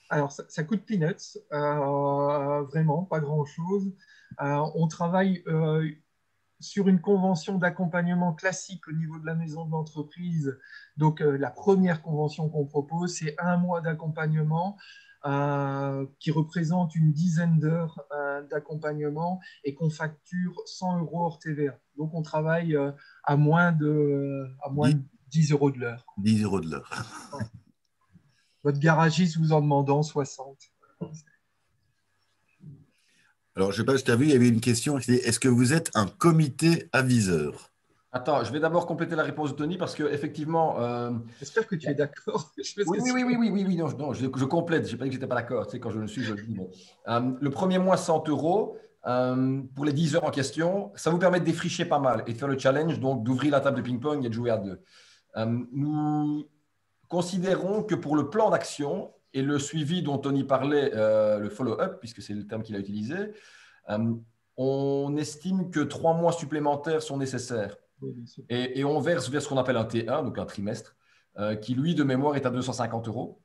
Alors, ça coûte peanuts, vraiment, pas grand-chose. On travaille sur une convention d'accompagnement classique au niveau de la maison de l'entreprise. Donc, la première convention qu'on propose, c'est 1 mois d'accompagnement qui représente une dizaine d'heures d'accompagnement et qu'on facture 100 € hors TVA. Donc, on travaille à moins de 10 € de l'heure. 10 € de l'heure. Ouais. Votre garagiste vous en demandant 60. Alors, je ne sais pas si tu as vu, il y avait une question, est-ce que vous êtes un comité aviseur? Attends, je vais d'abord compléter la réponse de Tony parce qu'effectivement… J'espère que tu es d'accord. Oui, non, je complète. Je n'ai pas dit que je n'étais pas d'accord. Tu sais, quand je le suis, je le dis. Le premier mois, 100 € pour les 10 heures en question, ça vous permet de défricher pas mal et de faire le challenge, donc d'ouvrir la table de ping-pong et de jouer à deux. Nous considérons que pour le plan d'action et le suivi dont Tony parlait, le follow-up, puisque c'est le terme qu'il a utilisé, on estime que 3 mois supplémentaires sont nécessaires. Et on verse vers ce qu'on appelle un T1, donc un trimestre, qui, lui, de mémoire, est à 250 €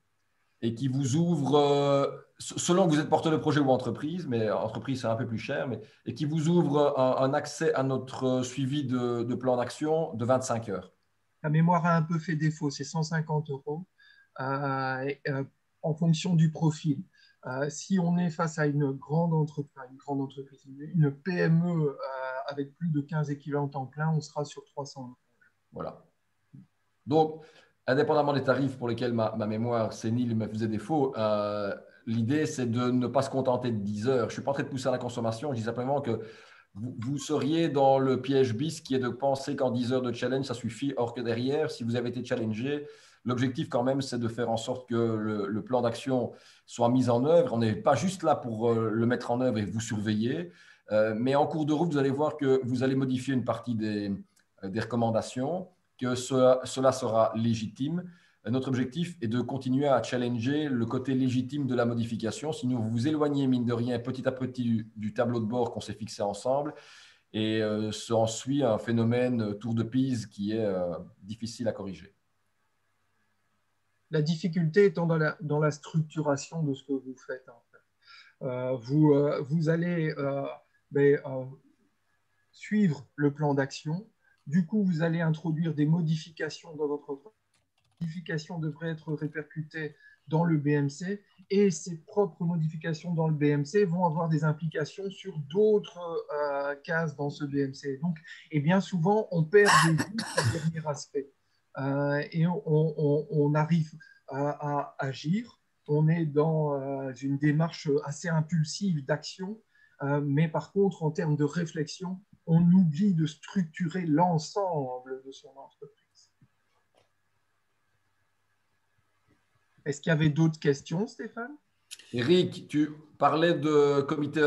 et qui vous ouvre, selon que vous êtes porteur de projet ou entreprise, mais entreprise, c'est un peu plus cher, et qui vous ouvre un accès à notre suivi de plan d'action de 25 heures. La mémoire a un peu fait défaut, c'est 150 € en fonction du profil. Si on est face à une grande entreprise, une PME avec plus de 15 équivalents temps plein, on sera sur 300 €. Voilà. Donc, indépendamment des tarifs pour lesquels ma mémoire sénile me faisait défaut, l'idée, c'est de ne pas se contenter de 10 heures. Je ne suis pas en train de pousser à la consommation, je dis simplement que vous seriez dans le piège bis qui est de penser qu'en 10 heures de challenge, ça suffit, or que derrière, si vous avez été challengé, l'objectif quand même, c'est de faire en sorte que le plan d'action soit mis en œuvre. On n'est pas juste là pour le mettre en œuvre et vous surveiller, mais en cours de route, vous allez voir que vous allez modifier une partie des recommandations, que cela sera légitime. Notre objectif est de continuer à challenger le côté légitime de la modification. Sinon, vous vous éloignez, mine de rien, petit à petit du tableau de bord qu'on s'est fixé ensemble. Et s'ensuit un phénomène tour de Pise qui est difficile à corriger. La difficulté étant dans la structuration de ce que vous faites. En fait. Vous allez suivre le plan d'action. Du coup, vous allez introduire des modifications dans votre entreprise modifications devraient être répercutées dans le BMC et ces propres modifications dans le BMC vont avoir des implications sur d'autres cases dans ce BMC. Donc, et bien souvent, on perd de vue ce dernier aspect et on arrive à agir. On est dans une démarche assez impulsive d'action, mais par contre, en termes de réflexion, on oublie de structurer l'ensemble de son entreprise. Est-ce qu'il y avait d'autres questions, Stéphane? Eric, tu parlais de comité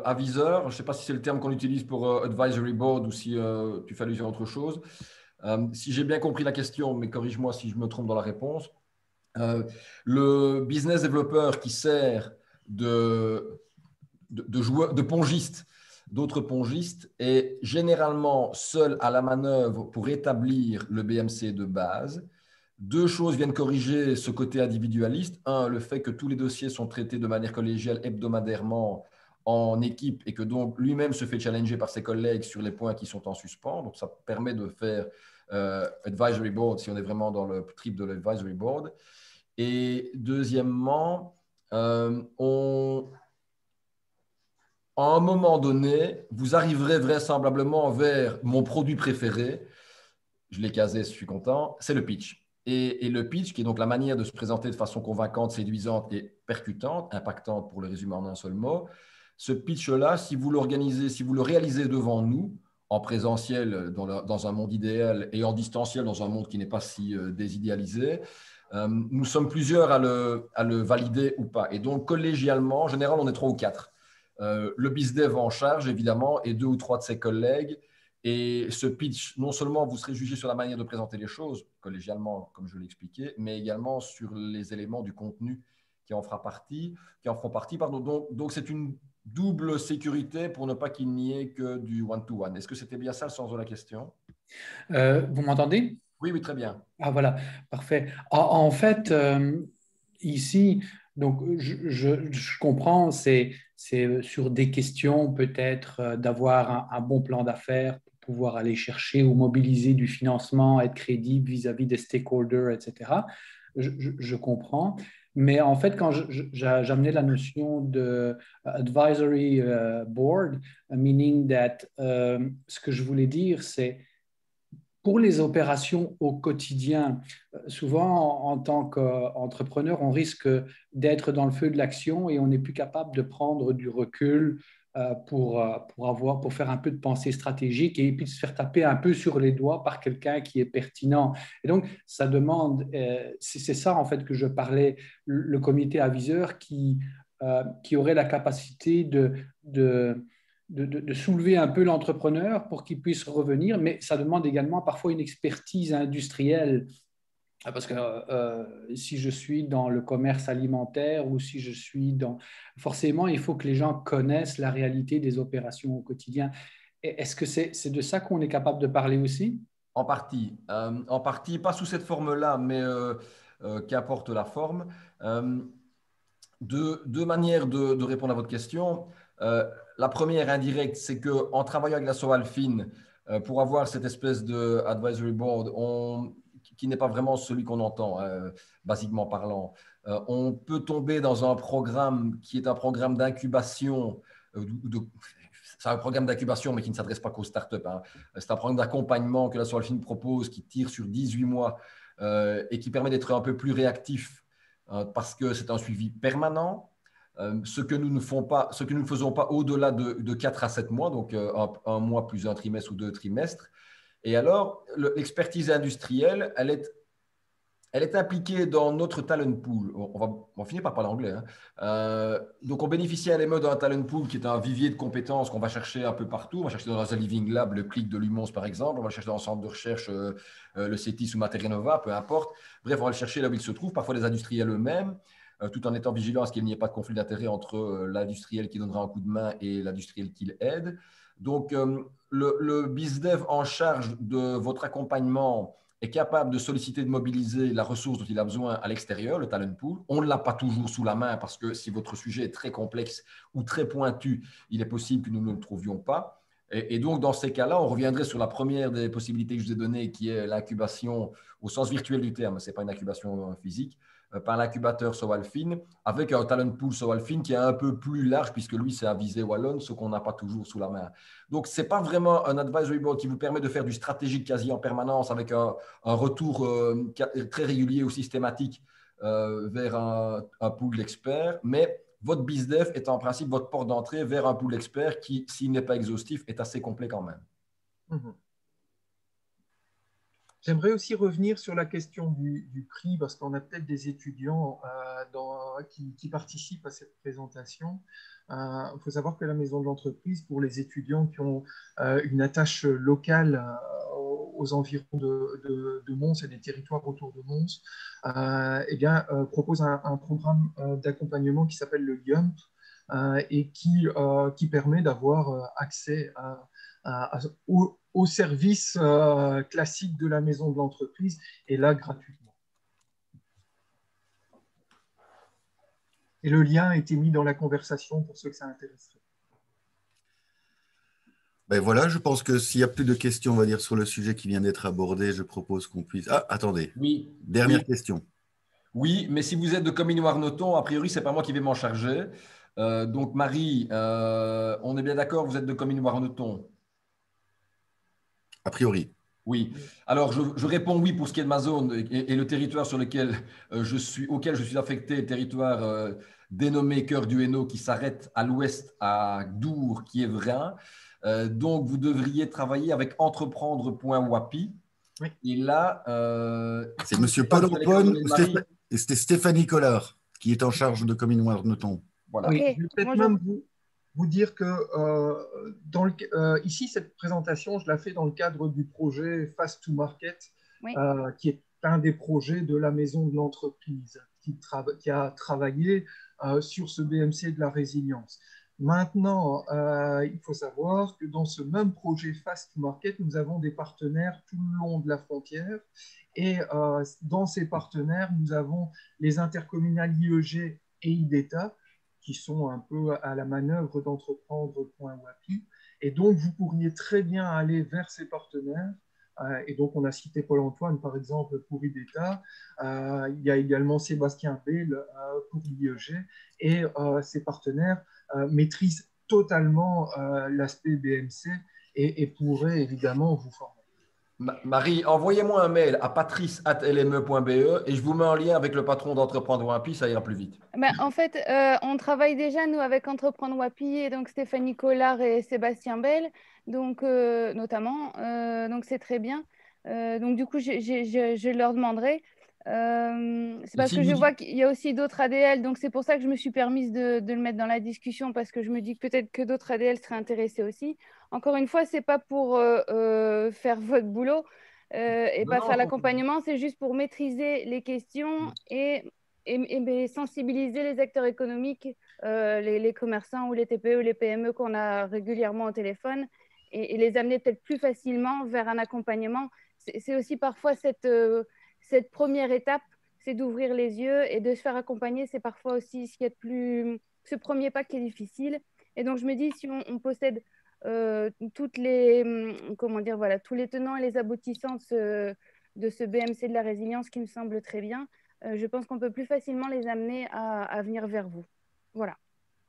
aviseur. Je ne sais pas si c'est le terme qu'on utilise pour advisory board ou si tu fais allusion à autre chose. Si j'ai bien compris la question, mais corrige-moi si je me trompe dans la réponse, le business developer qui sert de pongiste, d'autres pongistes, est généralement seul à la manœuvre pour établir le BMC de base. Deux choses viennent corriger ce côté individualiste. Un, le fait que tous les dossiers sont traités de manière collégiale hebdomadairement en équipe et que donc lui-même se fait challenger par ses collègues sur les points qui sont en suspens. Donc, ça permet de faire advisory board si on est vraiment dans le trip de l'advisory board. Et deuxièmement, à un moment donné, vous arriverez vraisemblablement vers mon produit préféré. Je l'ai casé, je suis content. C'est le pitch. Et le pitch, qui est donc la manière de se présenter de façon convaincante, séduisante et percutante, impactante pour le résumer en un seul mot. Ce pitch-là, si vous l'organisez, si vous le réalisez devant nous, en présentiel dans un monde idéal et en distanciel dans un monde qui n'est pas si désidéalisé, nous sommes plusieurs à le valider ou pas. Et donc, collégialement, en général, on est 3 ou 4. Le BizDev en charge, évidemment, et 2 ou 3 de ses collègues. Et ce pitch, non seulement vous serez jugé sur la manière de présenter les choses, collégialement, comme je l'ai expliqué, mais également sur les éléments du contenu qui en feront partie. Donc, c'est une double sécurité pour ne pas qu'il n'y ait que du one-to-one. Est-ce que c'était bien ça le sens de la question? Vous m'entendez? Oui, oui, très bien. Ah voilà, parfait. En fait, ici, donc je comprends, c'est sur des questions peut-être d'avoir un bon plan d'affaires pour pouvoir aller chercher ou mobiliser du financement, être crédible vis-à-vis des stakeholders, etc. Je comprends. Mais en fait, quand j'amenais la notion de advisory board, meaning that, ce que je voulais dire, c'est pour les opérations au quotidien, souvent en tant qu'entrepreneur, on risque d'être dans le feu de l'action et on n'est plus capable de prendre du recul pour faire un peu de pensée stratégique et puis de se faire taper un peu sur les doigts par quelqu'un qui est pertinent. Et donc, ça demande, c'est ça en fait que je parlais, le comité aviseur qui aurait la capacité de soulever un peu l'entrepreneur pour qu'il puisse revenir, mais ça demande également parfois une expertise industrielle. Parce que si je suis dans le commerce alimentaire ou si je suis dans... Forcément, il faut que les gens connaissent la réalité des opérations au quotidien. Est-ce que c'est de ça qu'on est capable de parler aussi? En partie, pas sous cette forme-là, mais qu'importe la forme. Deux manières de répondre à votre question. La première indirecte, c'est qu'en travaillant avec la Soalfine, pour avoir cette espèce de advisory board, qui n'est pas vraiment celui qu'on entend, basiquement parlant, on peut tomber dans un programme qui est un programme d'incubation. C'est un programme d'incubation, mais qui ne s'adresse pas qu'aux startups. Hein. C'est un programme d'accompagnement que la Soalfine propose, qui tire sur 18 mois et qui permet d'être un peu plus réactif parce que c'est un suivi permanent. Ce que nous ne faisons pas au-delà de 4 à 7 mois, donc un mois plus un trimestre ou 2 trimestres. Et alors, l'expertise industrielle, elle est impliquée dans notre talent pool. On va finir par parler anglais. Hein. Donc, on bénéficie à l'EME d'un talent pool qui est un vivier de compétences qu'on va chercher un peu partout. On va chercher dans un Living Lab le clic de Lumos, par exemple. On va le chercher dans un centre de recherche, le CETIS ou Materenova, peu importe. Bref, on va le chercher là où il se trouve, parfois les industriels eux-mêmes, tout en étant vigilant à ce qu'il n'y ait pas de conflit d'intérêt entre l'industriel qui donnera un coup de main et l'industriel qui l'aide. Donc, le BizDev en charge de votre accompagnement est capable de solliciter, de mobiliser la ressource dont il a besoin à l'extérieur, le talent pool. On ne l'a pas toujours sous la main parce que si votre sujet est très complexe ou très pointu, il est possible que nous ne le trouvions pas. Et donc, dans ces cas-là, on reviendrait sur la première des possibilités que je vous ai données, qui est l'incubation au sens virtuel du terme. Ce n'est pas une incubation physique, par l'incubateur Sowalfin, avec un talent pool Sowalfin qui est un peu plus large, puisque lui, c'est à visée wallonne, ce qu'on n'a pas toujours sous la main. Donc, ce n'est pas vraiment un advisory board qui vous permet de faire du stratégique quasi en permanence, avec un retour très régulier ou systématique vers un pool d'experts, mais votre BizDev est en principe votre porte d'entrée vers un pool d'experts qui, s'il n'est pas exhaustif, est assez complet quand même. Mhm. J'aimerais aussi revenir sur la question du prix, parce qu'on a peut-être des étudiants qui participent à cette présentation. Il faut savoir que la maison de l'entreprise, pour les étudiants qui ont une attache locale aux environs de Mons et des territoires autour de Mons, propose un programme d'accompagnement qui s'appelle le YUMP et qui permet d'avoir accès aux services classiques de la maison de l'entreprise, et là gratuitement. Et le lien a été mis dans la conversation pour ceux que ça intéresserait. Ben voilà, je pense que s'il n'y a plus de questions, on va dire, sur le sujet qui vient d'être abordé, je propose qu'on puisse… Ah, attendez. Oui. Dernière question. Oui, mais si vous êtes de Comines-Warneton, a priori, ce n'est pas moi qui vais m'en charger. Donc, Marie, on est bien d'accord, vous êtes de Comines-Warneton? A priori. Oui. Alors, je réponds oui pour ce qui est de ma zone et le territoire sur lequel auquel je suis affecté, territoire dénommé Cœur du Hainaut, qui s'arrête à l'ouest à Dour, qui est Vrain. Donc, vous devriez travailler avec entreprendre.wapi. Oui. Et là… c'est M. Paul Aupone et c'était Stéphanie Collard qui est en charge de Comines-Warneton. Voilà. Oui, Okay. je vais peut-être même vous dire que ici, cette présentation, je la fais dans le cadre du projet Fast to Market, Oui. Qui est un des projets de la maison de l'entreprise qui a travaillé sur ce BMC de la résilience. Maintenant, il faut savoir que dans ce même projet Fast to Market, nous avons des partenaires tout le long de la frontière. Et dans ces partenaires, nous avons les intercommunales IEG et IDETA, qui sont un peu à la manœuvre d'entreprendre.wapi. Et donc, vous pourriez très bien aller vers ces partenaires. Et donc, on a cité Paul-Antoine, par exemple, pour IDETA. Il y a également Sébastien Bell pour l'IEG. Et ces partenaires maîtrisent totalement l'aspect BMC et pourraient évidemment vous former. Marie, envoyez-moi un mail à patrice@lme.be et je vous mets en lien avec le patron d'Entreprendre.wapi, ça ira plus vite. Ben, en fait, on travaille déjà, nous, avec Entreprendre Wapi, et donc Stéphanie Collard et Sébastien Bell, donc, notamment. Donc, c'est très bien. Donc, du coup, je leur demanderai. C'est parce que je vois qu'il y a aussi d'autres ADL, donc c'est pour ça que je me suis permise de le mettre dans la discussion, parce que je me dis que peut-être que d'autres ADL seraient intéressés aussi. Encore une fois, ce n'est pas pour faire votre boulot et pas faire l'accompagnement, c'est juste pour maîtriser les questions et sensibiliser les acteurs économiques, les commerçants ou les TPE ou les PME qu'on a régulièrement au téléphone, et les amener peut-être plus facilement vers un accompagnement. C'est aussi parfois cette première étape, c'est d'ouvrir les yeux et de se faire accompagner. C'est parfois aussi ce premier pas qui est difficile. Et donc, je me dis, si on possède tous les tenants et les aboutissants de ce BMC de la résilience, qui me semble très bien, je pense qu'on peut plus facilement les amener à venir vers vous. Voilà.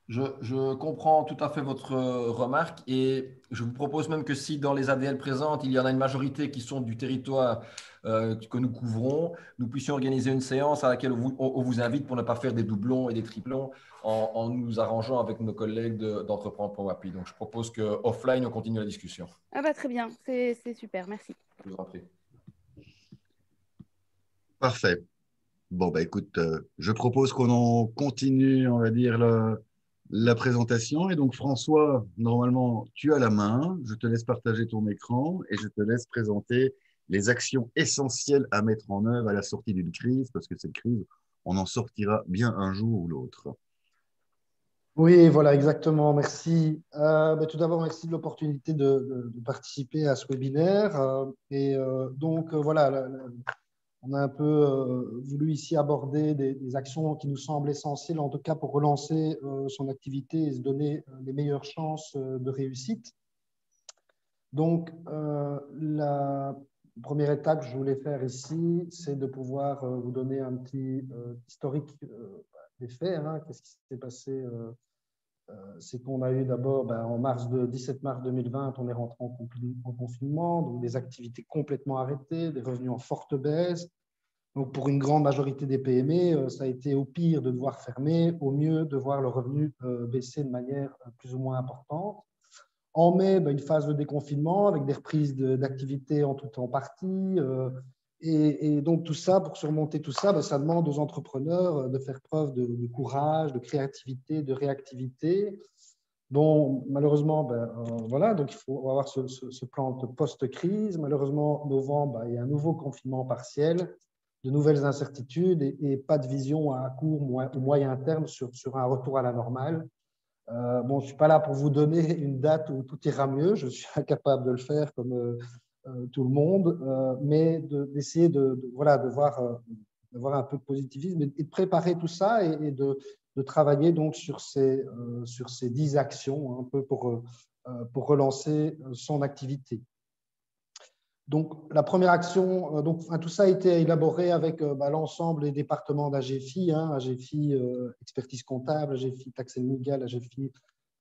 Je comprends tout à fait votre remarque et je vous propose même que si dans les ADL présentes, il y en a une majorité qui sont du territoire que nous couvrons, nous puissions organiser une séance à laquelle on vous invite pour ne pas faire des doublons et des triplons en nous arrangeant avec nos collègues d'Entreprendre.wapi. Donc, je propose qu'offline, on continue la discussion. Ah bah, très bien, c'est super, merci. Je vous en prie. Parfait. Bon, bah, écoute, je propose qu'on en continue, on va dire, la présentation. Et donc, François, normalement, tu as la main. Je te laisse partager ton écran et je te laisse présenter les actions essentielles à mettre en œuvre à la sortie d'une crise, parce que cette crise, on en sortira bien un jour ou l'autre. Oui, voilà, exactement. Merci. Tout d'abord, merci de l'opportunité de participer à ce webinaire. Voilà, on a un peu voulu ici aborder des actions qui nous semblent essentielles, en tout cas pour relancer son activité et se donner les meilleures chances de réussite. Donc, la première étape que je voulais faire ici, c'est de pouvoir vous donner un petit historique des faits. Hein. Qu'est-ce qui s'est passé c'est qu'on a eu d'abord, en 17 mars 2020, on est rentré en confinement, donc des activités complètement arrêtées, des revenus en forte baisse. Donc, pour une grande majorité des PME, ça a été au pire de devoir fermer, au mieux de voir le revenu baisser de manière plus ou moins importante. En mai, une phase de déconfinement avec des reprises d'activité en tout en partie. Et donc, tout ça, pour surmonter tout ça, ça demande aux entrepreneurs de faire preuve de courage, de créativité, de réactivité. Bon, malheureusement, voilà, donc il faut avoir ce plan de post-crise. Malheureusement, novembre, il y a un nouveau confinement partiel, de nouvelles incertitudes et pas de vision à court ou moyen terme sur un retour à la normale. Je ne suis pas là pour vous donner une date où tout ira mieux, je suis incapable de le faire comme tout le monde, mais d'essayer de voir un peu de positivisme et de préparer tout ça et de travailler donc sur ces 10 actions un peu pour relancer son activité. Donc, la première action, tout ça a été élaboré avec l'ensemble des départements d'AGFI, AGFI expertise comptable, AGFI taxes et légales, AGFI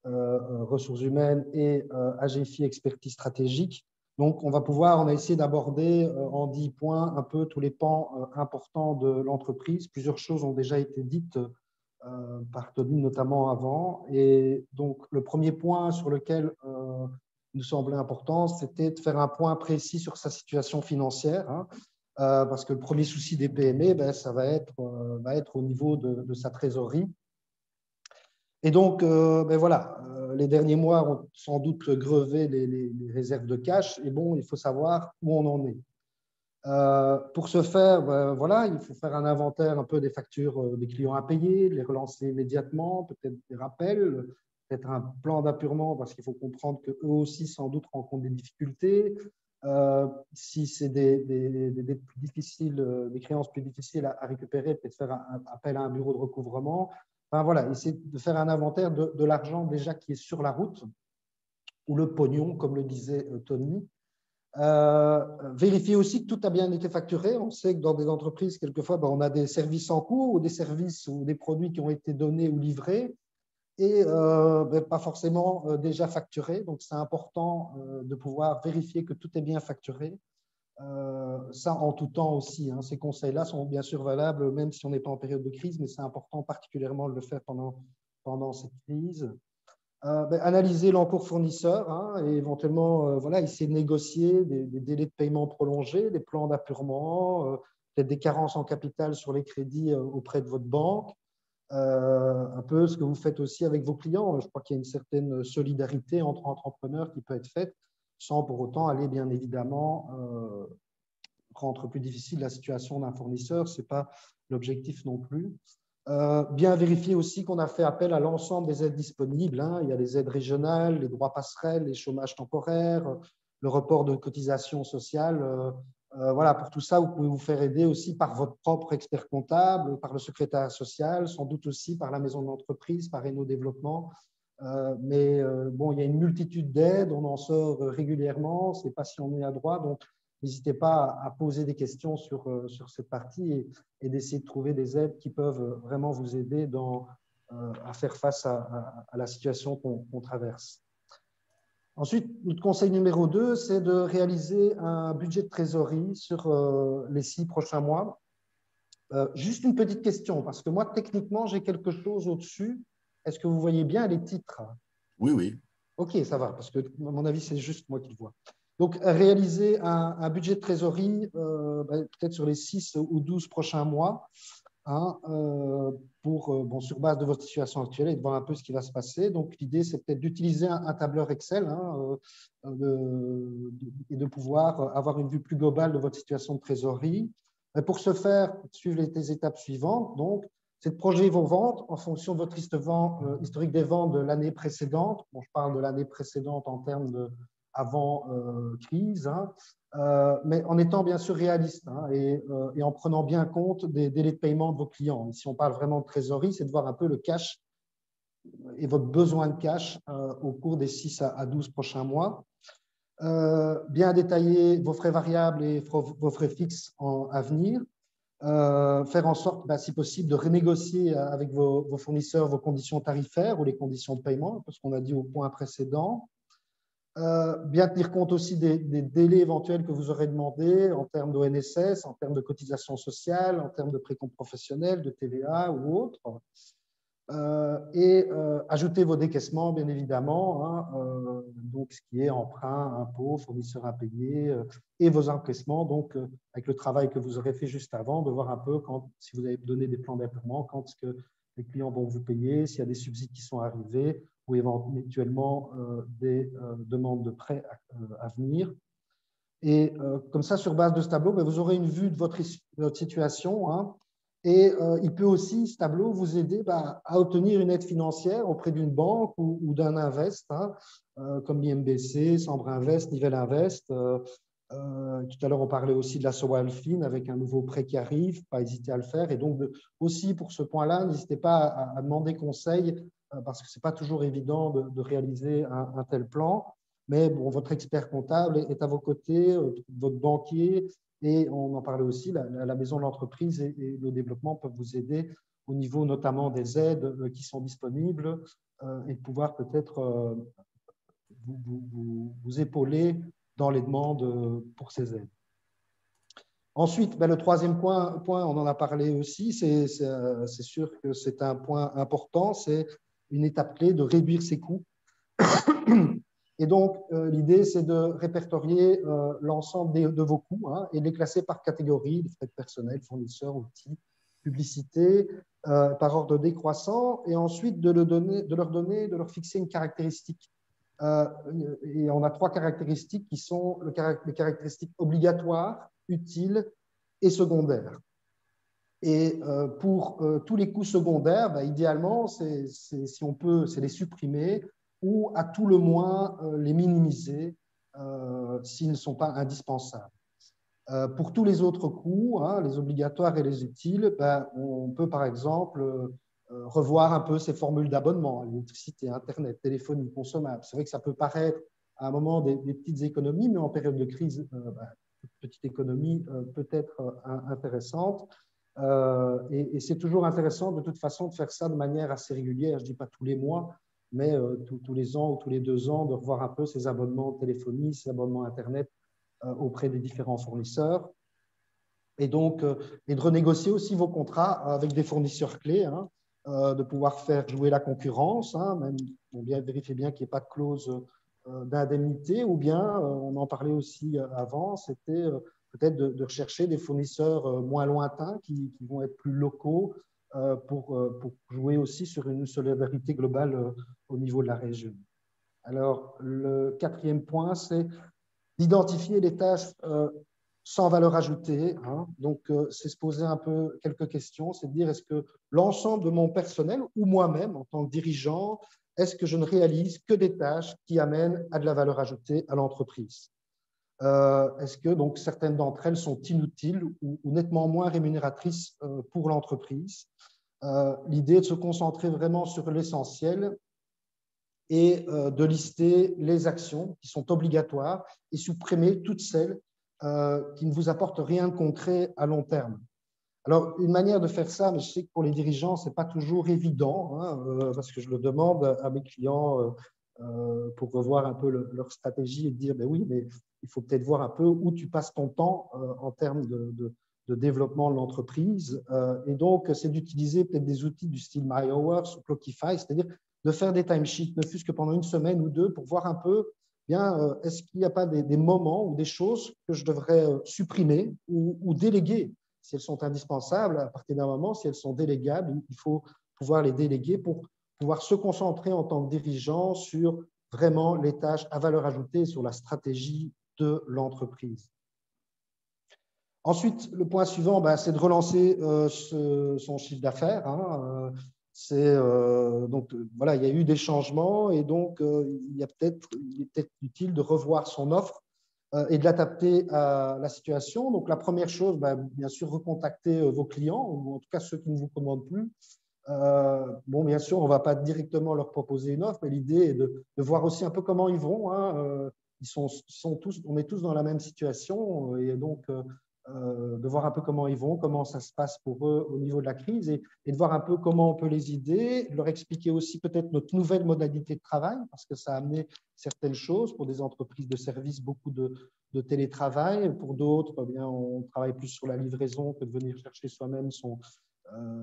ressources humaines et AGFI expertise stratégique. Donc, on a essayé d'aborder en 10 points un peu tous les pans importants de l'entreprise. Plusieurs choses ont déjà été dites par Tony, notamment avant. Et donc, le premier point sur lequel nous semblait important, c'était de faire un point précis sur sa situation financière, parce que le premier souci des PME, ça va être au niveau de sa trésorerie. Et donc, voilà, les derniers mois ont sans doute grevé les réserves de cash, et bon, il faut savoir où on en est. Pour ce faire, voilà, il faut faire un inventaire un peu des factures des clients à payer, les relancer immédiatement, peut-être des rappels, peut-être un plan d'appurement parce qu'il faut comprendre qu'eux aussi sans doute rencontrent des difficultés. Si c'est des dettes plus difficiles, des créances plus difficiles à récupérer, peut-être faire appel à un bureau de recouvrement. Enfin, voilà, essayer de faire un inventaire de l'argent déjà qui est sur la route ou le pognon, comme le disait Tony. Vérifier aussi que tout a bien été facturé. On sait que dans des entreprises, quelquefois, on a des services en cours ou des services ou des produits qui ont été donnés ou livrés et pas forcément déjà facturés. Donc, c'est important de pouvoir vérifier que tout est bien facturé. Ça, en tout temps aussi. Ces conseils-là sont bien sûr valables, même si on n'est pas en période de crise, mais c'est important particulièrement de le faire pendant cette crise. Analyser l'encours fournisseur et éventuellement essayer de négocier des délais de paiement prolongés, des plans d'appurement, peut-être des carences en capital sur les crédits auprès de votre banque, un peu ce que vous faites aussi avec vos clients. Je crois qu'il y a une certaine solidarité entre entrepreneurs qui peut être faite sans pour autant aller bien évidemment rendre plus difficile la situation d'un fournisseur. Ce n'est pas l'objectif non plus. Bien vérifier aussi qu'on a fait appel à l'ensemble des aides disponibles. Il y a les aides régionales, les droits passerelles, les chômages temporaires, le report de cotisations sociales. Voilà, pour tout ça, vous pouvez vous faire aider aussi par votre propre expert comptable, par le secrétariat social, sans doute aussi par la maison de l'entreprise, par Eno Développement. Mais il y a une multitude d'aides, on en sort régulièrement, ce n'est pas si on est à droit. Donc, n'hésitez pas à poser des questions sur cette partie et d'essayer de trouver des aides qui peuvent vraiment vous aider à faire face à la situation qu'on traverse. Ensuite, notre conseil numéro 2, c'est de réaliser un budget de trésorerie sur les 6 prochains mois. Juste une petite question, parce que moi, techniquement, j'ai quelque chose au-dessus. Est-ce que vous voyez bien les titres? Oui, oui. OK, ça va, parce que à mon avis, c'est juste moi qui le vois. Donc, réaliser un budget de trésorerie peut-être sur les 6 ou 12 prochains mois sur base de votre situation actuelle et de voir un peu ce qui va se passer. Donc, l'idée, c'est peut-être d'utiliser un tableur Excel et de pouvoir avoir une vue plus globale de votre situation de trésorerie. Mais pour ce faire, suivre les étapes suivantes. Donc, c'est de projeter vos ventes en fonction de votre historique des ventes de l'année précédente. Bon, je parle de l'année précédente en termes de avant crise, mais en étant bien sûr réaliste et en prenant bien compte des délais de paiement de vos clients. Et si on parle vraiment de trésorerie, c'est de voir un peu le cash et votre besoin de cash au cours des 6 à 12 prochains mois. Bien détailler vos frais variables et vos frais fixes à venir. Faire en sorte, si possible, de renégocier avec vos fournisseurs vos conditions tarifaires ou les conditions de paiement, parce qu'on a dit au point précédent. Bien tenir compte aussi des délais éventuels que vous aurez demandés en termes d'ONSS, en termes de cotisations sociales, en termes de précompte professionnel, de TVA ou autres. Ajouter vos décaissements, bien évidemment, hein, donc ce qui est emprunt, impôts, fournisseurs impayés et vos encaissements, donc avec le travail que vous aurez fait juste avant, de voir un peu si vous avez donné des plans d'apurement, quand est-ce que les clients vont vous payer, s'il y a des subsides qui sont arrivés ou éventuellement des demandes de prêts à venir. Et comme ça, sur base de ce tableau, vous aurez une vue de votre situation, hein. Et il peut aussi, ce tableau, vous aider à obtenir une aide financière auprès d'une banque ou d'un invest, hein, comme l'IMBC, Sambre Invest, Nivelle Invest. Tout à l'heure, on parlait aussi de la Sowalfin avec un nouveau prêt qui arrive, pas hésiter à le faire. Et donc, aussi pour ce point-là, n'hésitez pas à demander conseil parce que ce n'est pas toujours évident de réaliser un tel plan. Mais bon, votre expert comptable est à vos côtés, votre banquier. Et on en parlait aussi, la maison de l'entreprise et le développement peuvent vous aider au niveau notamment des aides qui sont disponibles et pouvoir peut-être vous épauler dans les demandes pour ces aides. Ensuite, le troisième point, on en a parlé aussi, c'est sûr que c'est un point important, c'est une étape clé de réduire ses coûts. Et donc, l'idée, c'est de répertorier l'ensemble de vos coûts, hein, et de les classer par catégorie, les frais de personnel, fournisseurs, outils, publicité, par ordre décroissant, et ensuite de leur fixer une caractéristique. Et on a 3 caractéristiques qui sont les caractéristiques obligatoires, utiles et secondaires. Et pour tous les coûts secondaires, idéalement, si on peut, c'est les supprimer ou à tout le moins les minimiser s'ils ne sont pas indispensables. Pour tous les autres coûts, hein, les obligatoires et les utiles, on peut par exemple revoir un peu ces formules d'abonnement, l'électricité, Internet, téléphonie, consommable. C'est vrai que ça peut paraître à un moment des petites économies, mais en période de crise, toute petite économie peut être intéressante. Et c'est toujours intéressant de toute façon de faire ça de manière assez régulière, je ne dis pas tous les mois, mais tous les ans ou tous les 2 ans, de revoir un peu ces abonnements de téléphonie, ces abonnements Internet auprès des différents fournisseurs. Et donc, et de renégocier aussi vos contrats avec des fournisseurs clés, hein, de pouvoir faire jouer la concurrence, hein, même vérifier bien qu'il n'y ait pas de clause d'indemnité, ou bien, on en parlait aussi avant, c'était peut-être de rechercher des fournisseurs moins lointains qui vont être plus locaux pour jouer aussi sur une solidarité globale au niveau de la région. Alors, le 4e point, c'est d'identifier les tâches sans valeur ajoutée, hein. Donc, c'est se poser un peu quelques questions, c'est de dire est-ce que l'ensemble de mon personnel ou moi-même en tant que dirigeant, est-ce que je ne réalise que des tâches qui amènent à de la valeur ajoutée à l'entreprise? Est-ce que donc certaines d'entre elles sont inutiles ou nettement moins rémunératrices pour l'entreprise? L'idée est de se concentrer vraiment sur l'essentiel et de lister les actions qui sont obligatoires et supprimer toutes celles qui ne vous apportent rien de concret à long terme. Alors, une manière de faire ça, mais je sais que pour les dirigeants, ce n'est pas toujours évident, hein, parce que je le demande à mes clients pour revoir un peu leur stratégie et dire, oui, mais il faut peut-être voir un peu où tu passes ton temps en termes de développement de l'entreprise. Et donc, c'est d'utiliser peut-être des outils du style MyHours ou Clockify, c'est-à-dire de faire des timesheets, ne fût-ce que pendant 1 semaine ou 2, pour voir un peu, est-ce qu'il n'y a pas des moments ou des choses que je devrais supprimer ou déléguer si elles sont indispensables. À partir d'un moment, si elles sont délégables, il faut pouvoir les déléguer pour pouvoir se concentrer en tant que dirigeant sur vraiment les tâches à valeur ajoutée, sur la stratégie de l'entreprise. Ensuite, le point suivant, c'est de relancer son chiffre d'affaires, hein. Donc, voilà, il y a eu des changements et donc il est peut-être utile de revoir son offre et de l'adapter à la situation. Donc, la première chose, bien sûr, recontacter vos clients, ou en tout cas ceux qui ne vous commandent plus. Bien sûr, on ne va pas directement leur proposer une offre, mais l'idée est de voir aussi un peu comment ils vont, hein, on est tous dans la même situation, et donc de voir un peu comment ils vont, comment ça se passe pour eux au niveau de la crise, et de voir un peu comment on peut les aider, leur expliquer aussi peut-être notre nouvelle modalité de travail, parce que ça a amené certaines choses pour des entreprises de services, beaucoup de télétravail. Pour d'autres, eh bien, on travaille plus sur la livraison que de venir chercher soi-même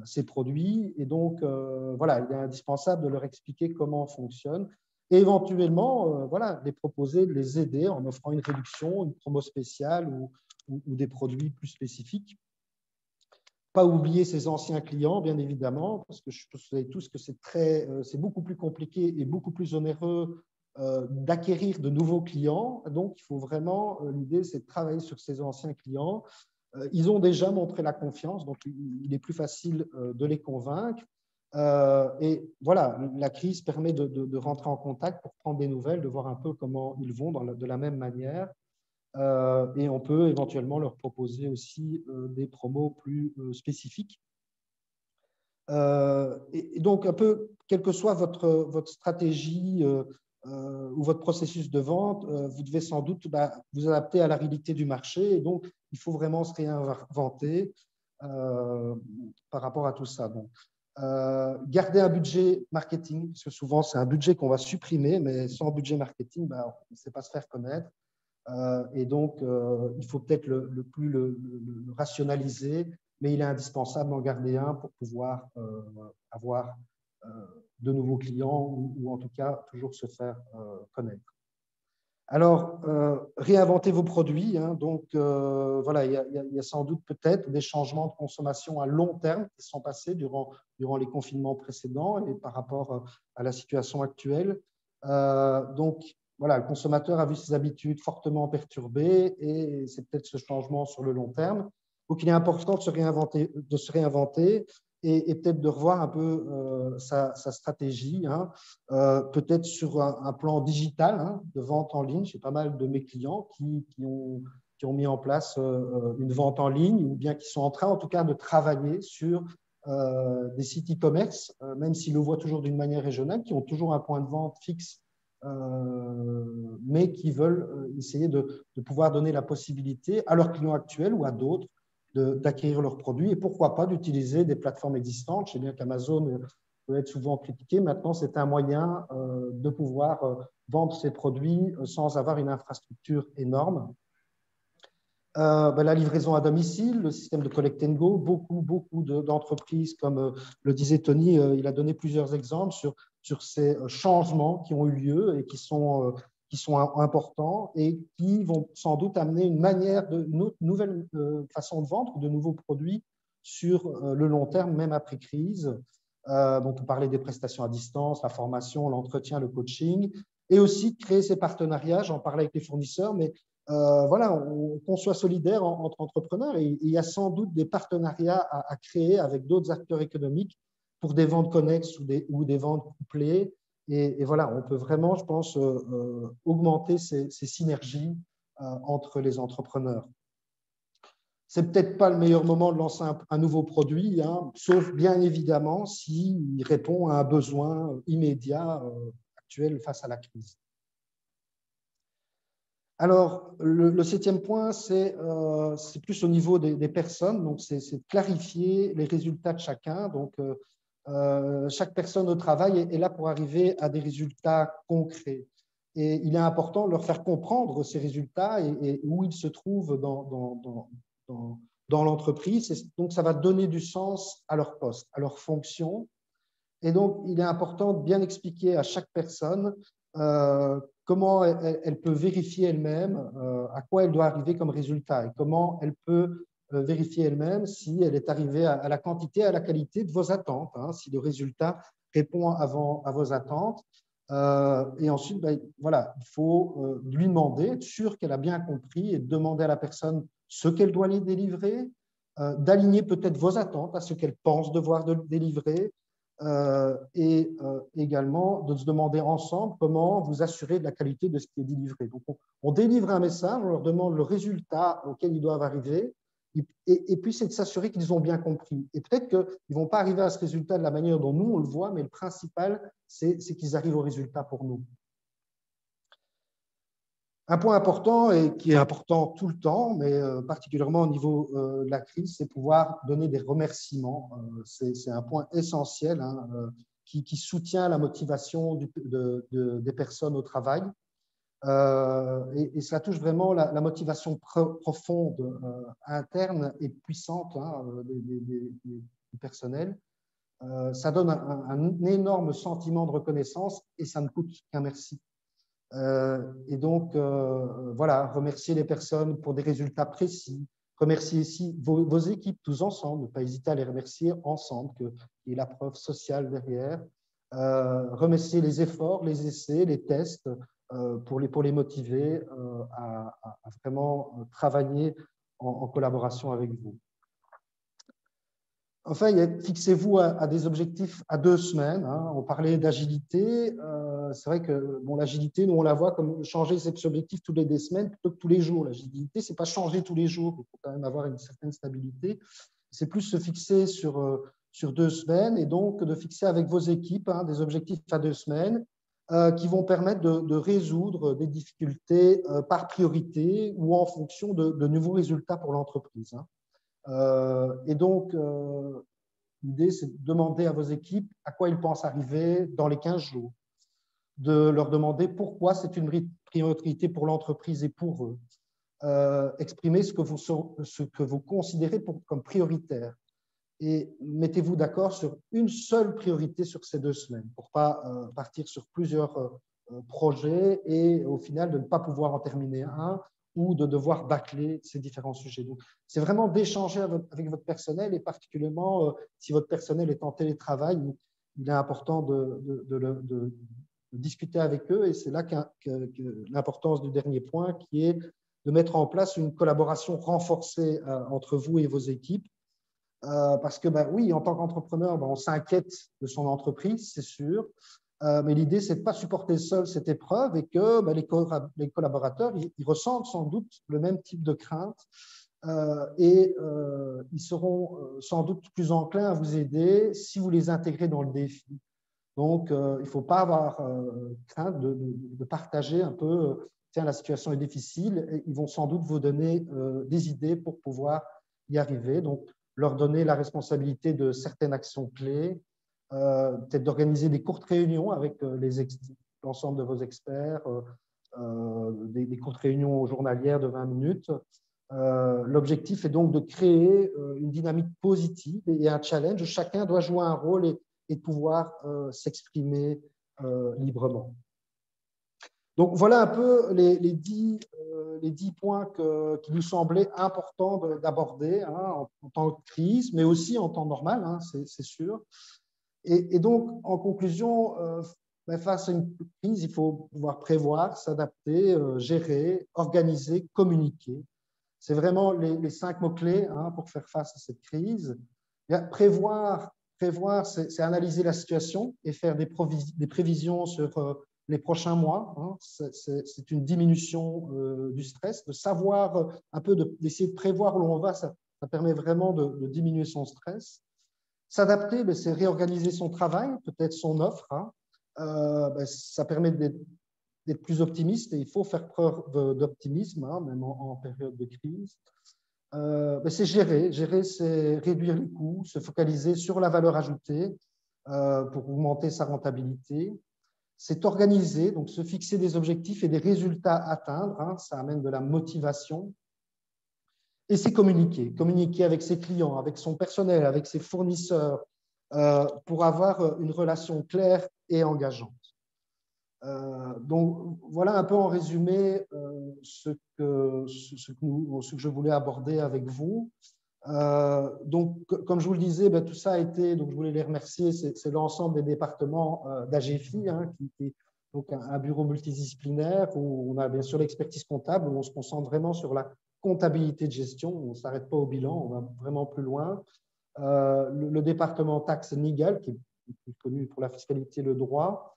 ses produits. Et donc, voilà, il est indispensable de leur expliquer comment on fonctionne et éventuellement, voilà, les proposer, de les aider en offrant une réduction, une promo spéciale ou des produits plus spécifiques. Pas oublier ses anciens clients, bien évidemment, parce que vous savez tous que c'est beaucoup plus compliqué et beaucoup plus onéreux d'acquérir de nouveaux clients. Donc, il faut vraiment, l'idée, c'est de travailler sur ses anciens clients. Ils ont déjà montré la confiance, donc il est plus facile de les convaincre. Et voilà, la crise permet de rentrer en contact pour prendre des nouvelles, de voir un peu comment ils vont de la même manière. Et on peut éventuellement leur proposer aussi des promos plus spécifiques. Et donc, un peu, quelle que soit votre stratégie ou votre processus de vente, vous devez sans doute vous adapter à la réalité du marché. Et donc, il faut vraiment se réinventer par rapport à tout ça. Donc, garder un budget marketing, parce que souvent, c'est un budget qu'on va supprimer, mais sans budget marketing, on ne sait pas se faire connaître. Et donc, il faut peut-être le rationaliser, mais il est indispensable d'en garder un pour pouvoir avoir de nouveaux clients ou en tout cas toujours se faire connaître. Alors, réinventer vos produits. Hein, donc, voilà, il y a sans doute peut-être des changements de consommation à long terme qui sont passés durant les confinements précédents et par rapport à la situation actuelle. Donc, voilà, le consommateur a vu ses habitudes fortement perturbées et c'est peut-être ce changement sur le long terme. Donc, il est important de se réinventer et peut-être de revoir un peu sa stratégie, hein, peut-être sur un plan digital, hein, de vente en ligne. J'ai pas mal de mes clients qui ont mis en place une vente en ligne ou bien qui sont en train, en tout cas, de travailler sur des sites e-commerce, même s'ils le voient toujours d'une manière régionale, qui ont toujours un point de vente fixe, mais qui veulent essayer de pouvoir donner la possibilité à leurs clients actuels ou à d'autres d'acquérir leurs produits et pourquoi pas d'utiliser des plateformes existantes. Je sais bien qu'Amazon peut être souvent critiqué. Maintenant, c'est un moyen de pouvoir vendre ses produits sans avoir une infrastructure énorme. La livraison à domicile, le système de collect and go, beaucoup d'entreprises, comme le disait Tony, il a donné plusieurs exemples sur ces changements qui ont eu lieu et qui sont importants et qui vont sans doute amener une nouvelle façon de vendre, de nouveaux produits sur le long terme, même après crise. Donc, on parlait des prestations à distance, la formation, l'entretien, le coaching, et aussi créer ces partenariats. J'en parlais avec les fournisseurs, mais voilà, qu'on soit solidaire entre entrepreneurs et il y a sans doute des partenariats à créer avec d'autres acteurs économiques pour des ventes connexes ou des ventes couplées. Et voilà, on peut vraiment, je pense, augmenter ces synergies entre les entrepreneurs. C'est peut-être pas le meilleur moment de lancer un nouveau produit, hein, sauf bien évidemment s'il répond à un besoin immédiat actuel face à la crise. Alors, le 7e point, c'est plus au niveau des personnes, donc c'est de clarifier les résultats de chacun. Donc, chaque personne au travail est là pour arriver à des résultats concrets. Et il est important de leur faire comprendre ces résultats et où ils se trouvent dans l'entreprise. Donc, ça va donner du sens à leur poste, à leur fonction. Et donc, il est important de bien expliquer à chaque personne comment elle peut vérifier elle-même à quoi elle doit arriver comme résultat et comment elle peut vérifier elle-même si elle est arrivée à la quantité, à la qualité de vos attentes, hein, si le résultat répond à vos attentes. Et ensuite, voilà, il faut lui demander, être sûr qu'elle a bien compris et demander à la personne ce qu'elle doit lui délivrer, d'aligner peut-être vos attentes à ce qu'elle pense devoir délivrer, et également de se demander ensemble comment vous assurer de la qualité de ce qui est délivré. Donc, on délivre un message, on leur demande le résultat auquel ils doivent arriver, et puis c'est de s'assurer qu'ils ont bien compris. Et peut-être qu'ils ne vont pas arriver à ce résultat de la manière dont nous, on le voit, mais le principal, c'est qu'ils arrivent au résultat pour nous. Un point important et qui est important tout le temps, mais particulièrement au niveau de la crise, c'est pouvoir donner des remerciements. C'est un point essentiel hein, qui soutient la motivation des personnes au travail. Et cela touche vraiment la motivation profonde, interne et puissante hein, du personnel. Ça donne un énorme sentiment de reconnaissance et ça ne coûte qu'un merci. Et donc, voilà, remercier les personnes pour des résultats précis, remercier ici vos équipes tous ensemble, ne pas hésiter à les remercier ensemble, qu'il y ait la preuve sociale derrière, remercier les efforts, les essais, les tests, pour les motiver à vraiment travailler en collaboration avec vous. Enfin, fixez-vous à des objectifs à 2 semaines. Hein. On parlait d'agilité. C'est vrai que bon, l'agilité, nous, on la voit comme changer ses objectifs tous les 2 semaines plutôt que tous les jours. L'agilité, ce n'est pas changer tous les jours. Il faut quand même avoir une certaine stabilité. C'est plus se fixer sur 2 semaines et donc de fixer avec vos équipes hein, des objectifs à 2 semaines qui vont permettre de résoudre des difficultés par priorité ou en fonction de nouveaux résultats pour l'entreprise. Hein. Et donc, l'idée, c'est de demander à vos équipes à quoi ils pensent arriver dans les 15 jours, de leur demander pourquoi c'est une priorité pour l'entreprise et pour eux, exprimer ce que vous considérez comme prioritaire et mettez-vous d'accord sur une seule priorité sur ces 2 semaines pour ne pas partir sur plusieurs projets et au final de ne pas pouvoir en terminer un ou de devoir bâcler ces différents sujets. Donc, c'est vraiment d'échanger avec votre personnel et particulièrement si votre personnel est en télétravail, il est important de discuter avec eux et c'est là que l'importance du dernier point qui est de mettre en place une collaboration renforcée entre vous et vos équipes. Parce que, ben, oui, en tant qu'entrepreneur, ben, on s'inquiète de son entreprise, c'est sûr. Mais l'idée, c'est de ne pas supporter seul cette épreuve et que ben, les collaborateurs, ils ressentent sans doute le même type de crainte et ils seront sans doute plus enclins à vous aider si vous les intégrez dans le défi. Donc, il ne faut pas avoir crainte de partager un peu, tiens, la situation est difficile, et ils vont sans doute vous donner des idées pour pouvoir y arriver. Donc, leur donner la responsabilité de certaines actions clés, peut-être d'organiser des courtes réunions avec l'ensemble de vos experts, des courtes réunions journalières de 20 minutes. L'objectif est donc de créer une dynamique positive et un challenge. Chacun doit jouer un rôle et pouvoir s'exprimer librement. Donc, voilà un peu les 10 points qui nous semblaient importants d'aborder hein, en temps de crise, mais aussi en temps normal, hein, c'est sûr. Et donc, en conclusion, face à une crise, il faut pouvoir prévoir, s'adapter, gérer, organiser, communiquer. C'est vraiment les 5 mots-clés hein, pour faire face à cette crise. Prévoir, c'est analyser la situation et faire des prévisions sur les prochains mois. Hein. C'est une diminution du stress. De savoir un peu, d'essayer de prévoir où l'on va, ça permet vraiment de diminuer son stress. S'adapter, c'est réorganiser son travail, peut-être son offre. Hein. Ça permet d'être plus optimiste et il faut faire preuve d'optimisme, hein, même en période de crise. C'est gérer, c'est réduire les coûts, se focaliser sur la valeur ajoutée pour augmenter sa rentabilité. C'est organiser, donc se fixer des objectifs et des résultats à atteindre, hein, ça amène de la motivation. Et c'est communiquer avec ses clients, avec son personnel, avec ses fournisseurs, pour avoir une relation claire et engageante. Donc, voilà un peu en résumé ce que je voulais aborder avec vous. Donc, comme je vous le disais, tout ça a été, donc je voulais les remercier, c'est l'ensemble des départements d'AGFI, hein, qui est donc un bureau multidisciplinaire où on a bien sûr l'expertise comptable, où on se concentre vraiment sur la comptabilité de gestion, on ne s'arrête pas au bilan, on va vraiment plus loin. Le département taxe legal, qui est connu pour la fiscalité et le droit.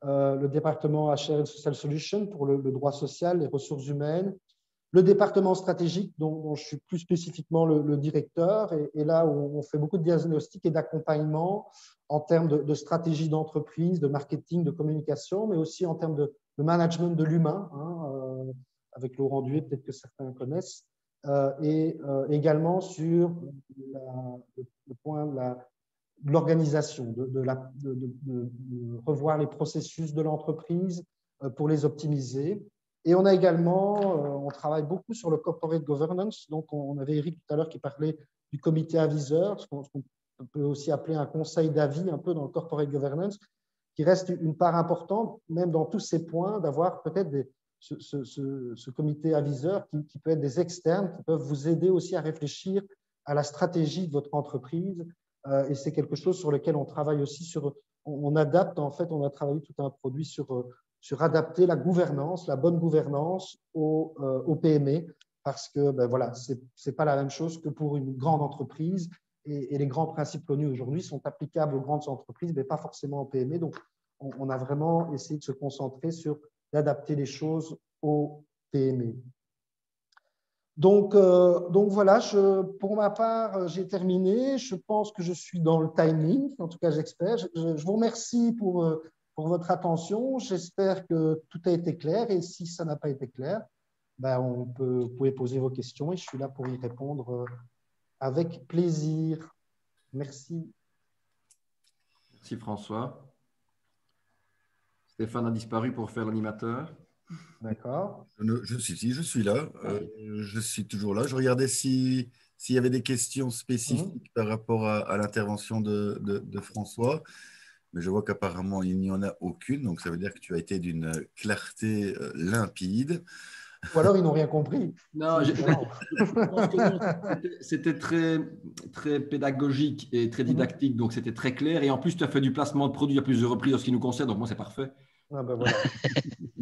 Le département HR Social Solutions pour le droit social, les ressources humaines. Le département stratégique, dont je suis plus spécifiquement le directeur, et là où on fait beaucoup de diagnostic et d'accompagnement en termes de stratégie d'entreprise, de marketing, de communication, mais aussi en termes de management de l'humain, hein, avec Laurent Duet, peut-être que certains connaissent, et également sur le point de l'organisation, de revoir les processus de l'entreprise pour les optimiser. Et on a également, on travaille beaucoup sur le corporate governance. Donc, on avait Eric tout à l'heure qui parlait du comité aviseur, ce qu'on peut aussi appeler un conseil d'avis un peu dans le corporate governance, qui reste une part importante, même dans tous ces points, d'avoir peut-être ce comité aviseur qui peut être des externes, qui peuvent vous aider aussi à réfléchir à la stratégie de votre entreprise. Et c'est quelque chose sur lequel on travaille aussi on adapte, en fait, on a travaillé tout un produit sur adapter la gouvernance, la bonne gouvernance au PME, parce que ben voilà, c'est pas la même chose que pour une grande entreprise, et les grands principes connus aujourd'hui sont applicables aux grandes entreprises, mais pas forcément aux PME. Donc, on a vraiment essayé de se concentrer sur d'adapter les choses aux PME. Donc voilà, pour ma part, j'ai terminé. Je pense que je suis dans le timing, en tout cas j'espère. Je vous remercie pour votre attention. J'espère que tout a été clair, et si ça n'a pas été clair, ben vous pouvez poser vos questions et je suis là pour y répondre avec plaisir. Merci. Merci François. Stéphane a disparu pour faire l'animateur. D'accord. Je suis là. Je suis toujours là. Je regardais s'il y avait des questions spécifiques par rapport à l'intervention de François, mais je vois qu'apparemment, il n'y en a aucune. Donc, ça veut dire que tu as été d'une clarté limpide. Ou alors, ils n'ont rien compris. Non, je pense que non, c'était très, très pédagogique et très didactique, donc c'était très clair. Et en plus, tu as fait du placement de produits à plusieurs reprises en ce qui nous concerne, donc moi, c'est parfait. Ah ben voilà.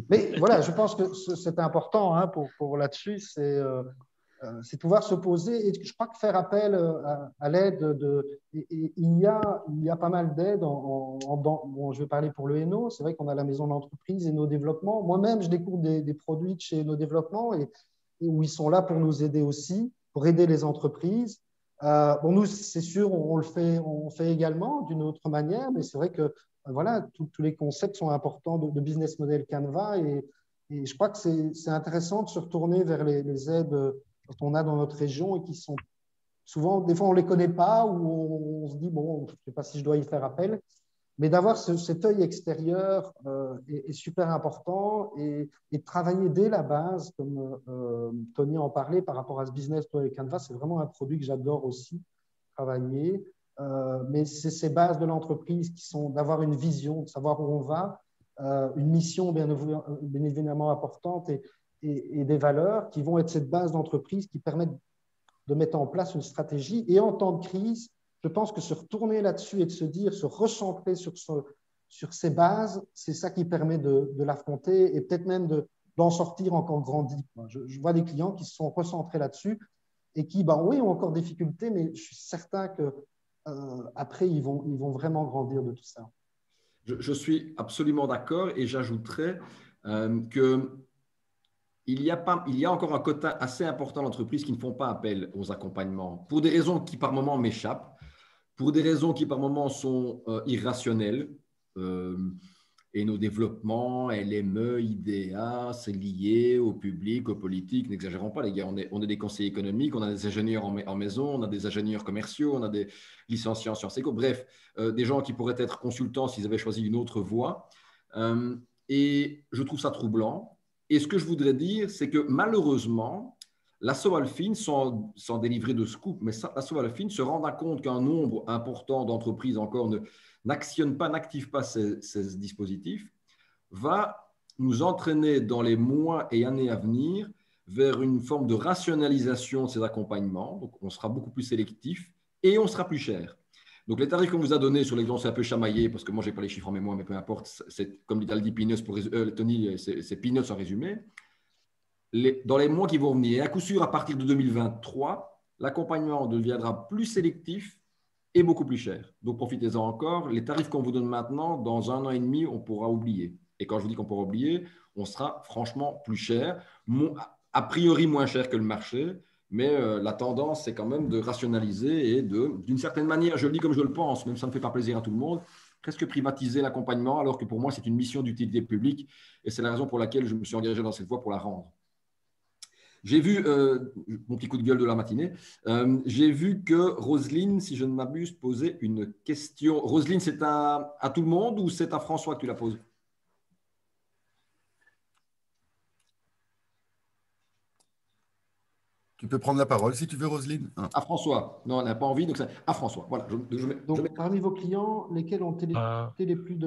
Mais voilà, je pense que c'est important hein, pour là-dessus, c'est pouvoir se poser. Et je crois que faire appel à l'aide il y a pas mal d'aides. Bon, je vais parler pour le Hainaut. C'est vrai qu'on a la maison d'entreprise et nos développements. Moi-même, je découvre des produits de chez nos développements et où ils sont là pour nous aider aussi, pour aider les entreprises. Bon, nous, c'est sûr, on fait également d'une autre manière, mais c'est vrai que voilà, tous les concepts sont importants de business model Canva et je crois que c'est intéressant de se retourner vers les aides qu'on a dans notre région et qui sont souvent, des fois, on ne les connaît pas ou on se dit, bon, je ne sais pas si je dois y faire appel. Mais d'avoir cet œil extérieur est super important et de travailler dès la base, comme Tony en parlait par rapport à ce business model Canva, c'est vraiment un produit que j'adore aussi travailler. Mais c'est ces bases de l'entreprise qui sont d'avoir une vision, de savoir où on va, une mission bien évidemment importante et des valeurs qui vont être cette base d'entreprise qui permettent de mettre en place une stratégie. Et en temps de crise, je pense que se retourner là-dessus et de se dire, se recentrer sur ces bases, c'est ça qui permet de l'affronter et peut-être même d'en sortir encore grandi. Je vois des clients qui se sont recentrés là-dessus et qui, oui, ont encore des difficultés, mais je suis certain que après, ils vont vraiment grandir de tout ça. Je suis absolument d'accord et j'ajouterais que il y a encore un quota assez important d'entreprises qui ne font pas appel aux accompagnements pour des raisons qui par moments m'échappent, pour des raisons qui par moments sont irrationnelles. Et nos développements, LME, IDEA, c'est lié au public, aux politiques. N'exagérons pas, les gars. On est des conseillers économiques, on a des ingénieurs en maison, on a des ingénieurs commerciaux, on a des licenciés en sciences éco. Bref, des gens qui pourraient être consultants s'ils avaient choisi une autre voie. Et je trouve ça troublant. Et ce que je voudrais dire, c'est que malheureusement, l'Asso Alfin, sans délivrer de scoop, mais l'Asso Alfin se rend compte qu'un nombre important d'entreprises encore n'actionne pas, n'active pas ces dispositifs, va nous entraîner dans les mois et années à venir vers une forme de rationalisation de ces accompagnements. Donc, on sera beaucoup plus sélectif et on sera plus cher. Donc, les tarifs qu'on vous a donnés sur l'exemple, c'est un peu chamaillé parce que moi, je n'ai pas les chiffres en mémoire, mais peu importe. C'est, comme dit Peanuts pour Tony, c'est Peanuts en résumé. Dans les mois qui vont venir, et à coup sûr, à partir de 2023, l'accompagnement deviendra plus sélectif et beaucoup plus cher. Donc, profitez-en encore. Les tarifs qu'on vous donne maintenant, dans 1 an et demi, on pourra oublier. Et quand je vous dis qu'on pourra oublier, on sera franchement plus cher, a priori moins cher que le marché, mais la tendance, c'est quand même de rationaliser et d'une certaine manière, je le dis comme je le pense, même si ça ne fait pas plaisir à tout le monde, presque privatiser l'accompagnement, alors que pour moi, c'est une mission d'utilité publique et c'est la raison pour laquelle je me suis engagé dans cette voie pour la rendre. J'ai vu, mon petit coup de gueule de la matinée, j'ai vu que Roselyne, si je ne m'abuse, posait une question. Roselyne, c'est à tout le monde ou c'est à François que tu la poses? Tu peux prendre la parole si tu veux, Roselyne. À François. Non, on n'a pas envie, donc c'est à François. Voilà. Donc, parmi vos clients, lesquels ont été les plus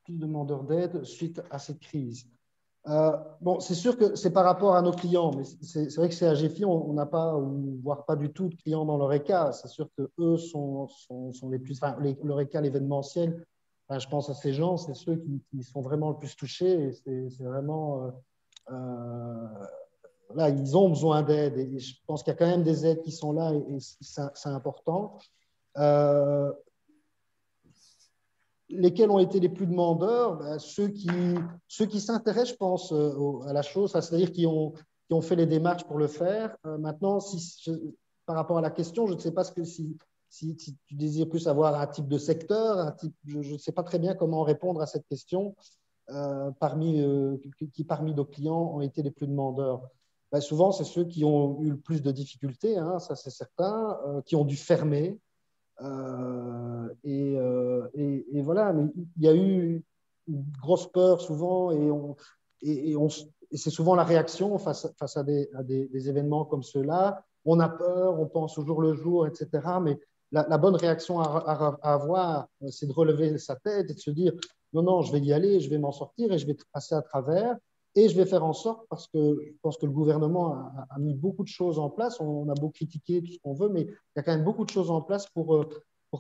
demandeurs d'aide suite à cette crise? Bon, c'est sûr que c'est par rapport à nos clients, mais c'est vrai que chez AGFI, on n'a pas, voire pas du tout de clients dans l'Oreca. C'est sûr qu'eux sont les plus. Enfin, l'Oreca, l'événementiel, enfin, je pense à ces gens, c'est ceux qui sont vraiment le plus touchés. Et c'est vraiment. Là, ils ont besoin d'aide. Et je pense qu'il y a quand même des aides qui sont là et c'est important. Lesquels ont été les plus demandeurs? Ben, ceux qui s'intéressent, je pense, à la chose, c'est-à-dire qui ont fait les démarches pour le faire. Maintenant, par rapport à la question, je ne sais pas si tu désires plus avoir un type de secteur, je ne sais pas très bien comment répondre à cette question. Parmi nos clients ont été les plus demandeurs? Ben, souvent, c'est ceux qui ont eu le plus de difficultés, hein, ça c'est certain, qui ont dû fermer. Et voilà, mais il y a eu une grosse peur souvent et c'est souvent la réaction face à des événements comme ceux-là. On a peur, on pense au jour le jour, etc. Mais la bonne réaction à avoir, c'est de relever sa tête et de se dire non, non, je vais y aller, je vais m'en sortir et je vais passer à travers. Et je vais faire en sorte, parce que je pense que le gouvernement a mis beaucoup de choses en place. On a beau critiquer tout ce qu'on veut, mais il y a quand même beaucoup de choses en place pour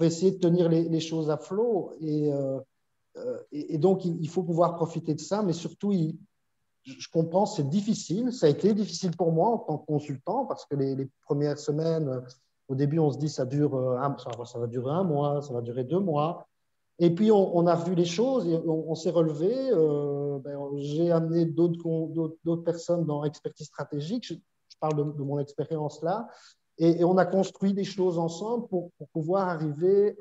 essayer de tenir les choses à flot. Et donc, il faut pouvoir profiter de ça. Mais surtout, je comprends, c'est difficile. Ça a été difficile pour moi en tant que consultant, parce que les premières semaines, au début, on se dit ça va durer 1 mois, ça va durer 2 mois. Et puis, on a vu les choses et on s'est relevé. J'ai amené d'autres personnes dans l'expertise stratégique. Je parle de mon expérience là. Et on a construit des choses ensemble pour pouvoir arriver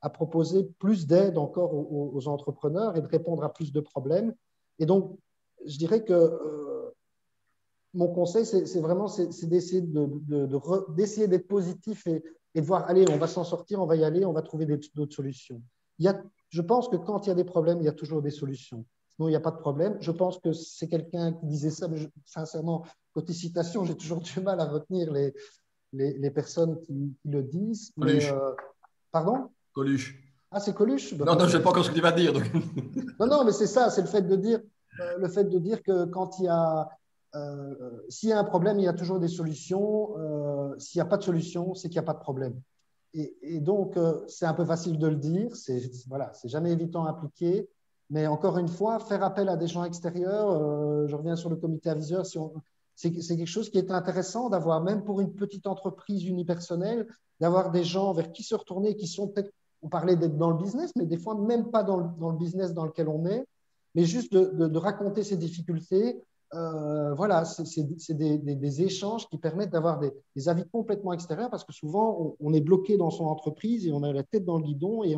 à proposer plus d'aide encore aux entrepreneurs et de répondre à plus de problèmes. Et donc, je dirais que mon conseil, c'est vraiment d'essayer d'essayer d'être positif et de voir, allez, on va s'en sortir, on va y aller, on va trouver d'autres solutions. Je pense que quand il y a des problèmes, il y a toujours des solutions. Sinon, il n'y a pas de problème. Je pense que c'est quelqu'un qui disait ça, mais sincèrement, côté citation, j'ai toujours du mal à retenir les personnes qui le disent. Coluche. Pardon? Coluche. Ah, c'est Coluche? Non, je ne sais pas encore ce que tu vas dire. Donc. Non, mais c'est ça, c'est le fait de dire que quand il y a s'il y a un problème, il y a toujours des solutions. S'il n'y a pas de solution, c'est qu'il n'y a pas de problème. Et donc, c'est un peu facile de le dire, voilà, c'est jamais évident à appliquer, mais encore une fois, faire appel à des gens extérieurs, je reviens sur le comité aviseur, c'est quelque chose qui est intéressant d'avoir, même pour une petite entreprise unipersonnelle, d'avoir des gens vers qui se retourner qui sont peut-être, on parlait d'être dans le business, mais des fois même pas dans le business dans lequel on est, mais juste de raconter ses difficultés. Voilà, c'est des échanges qui permettent d'avoir des avis complètement extérieurs parce que souvent, on est bloqué dans son entreprise et on a la tête dans le guidon et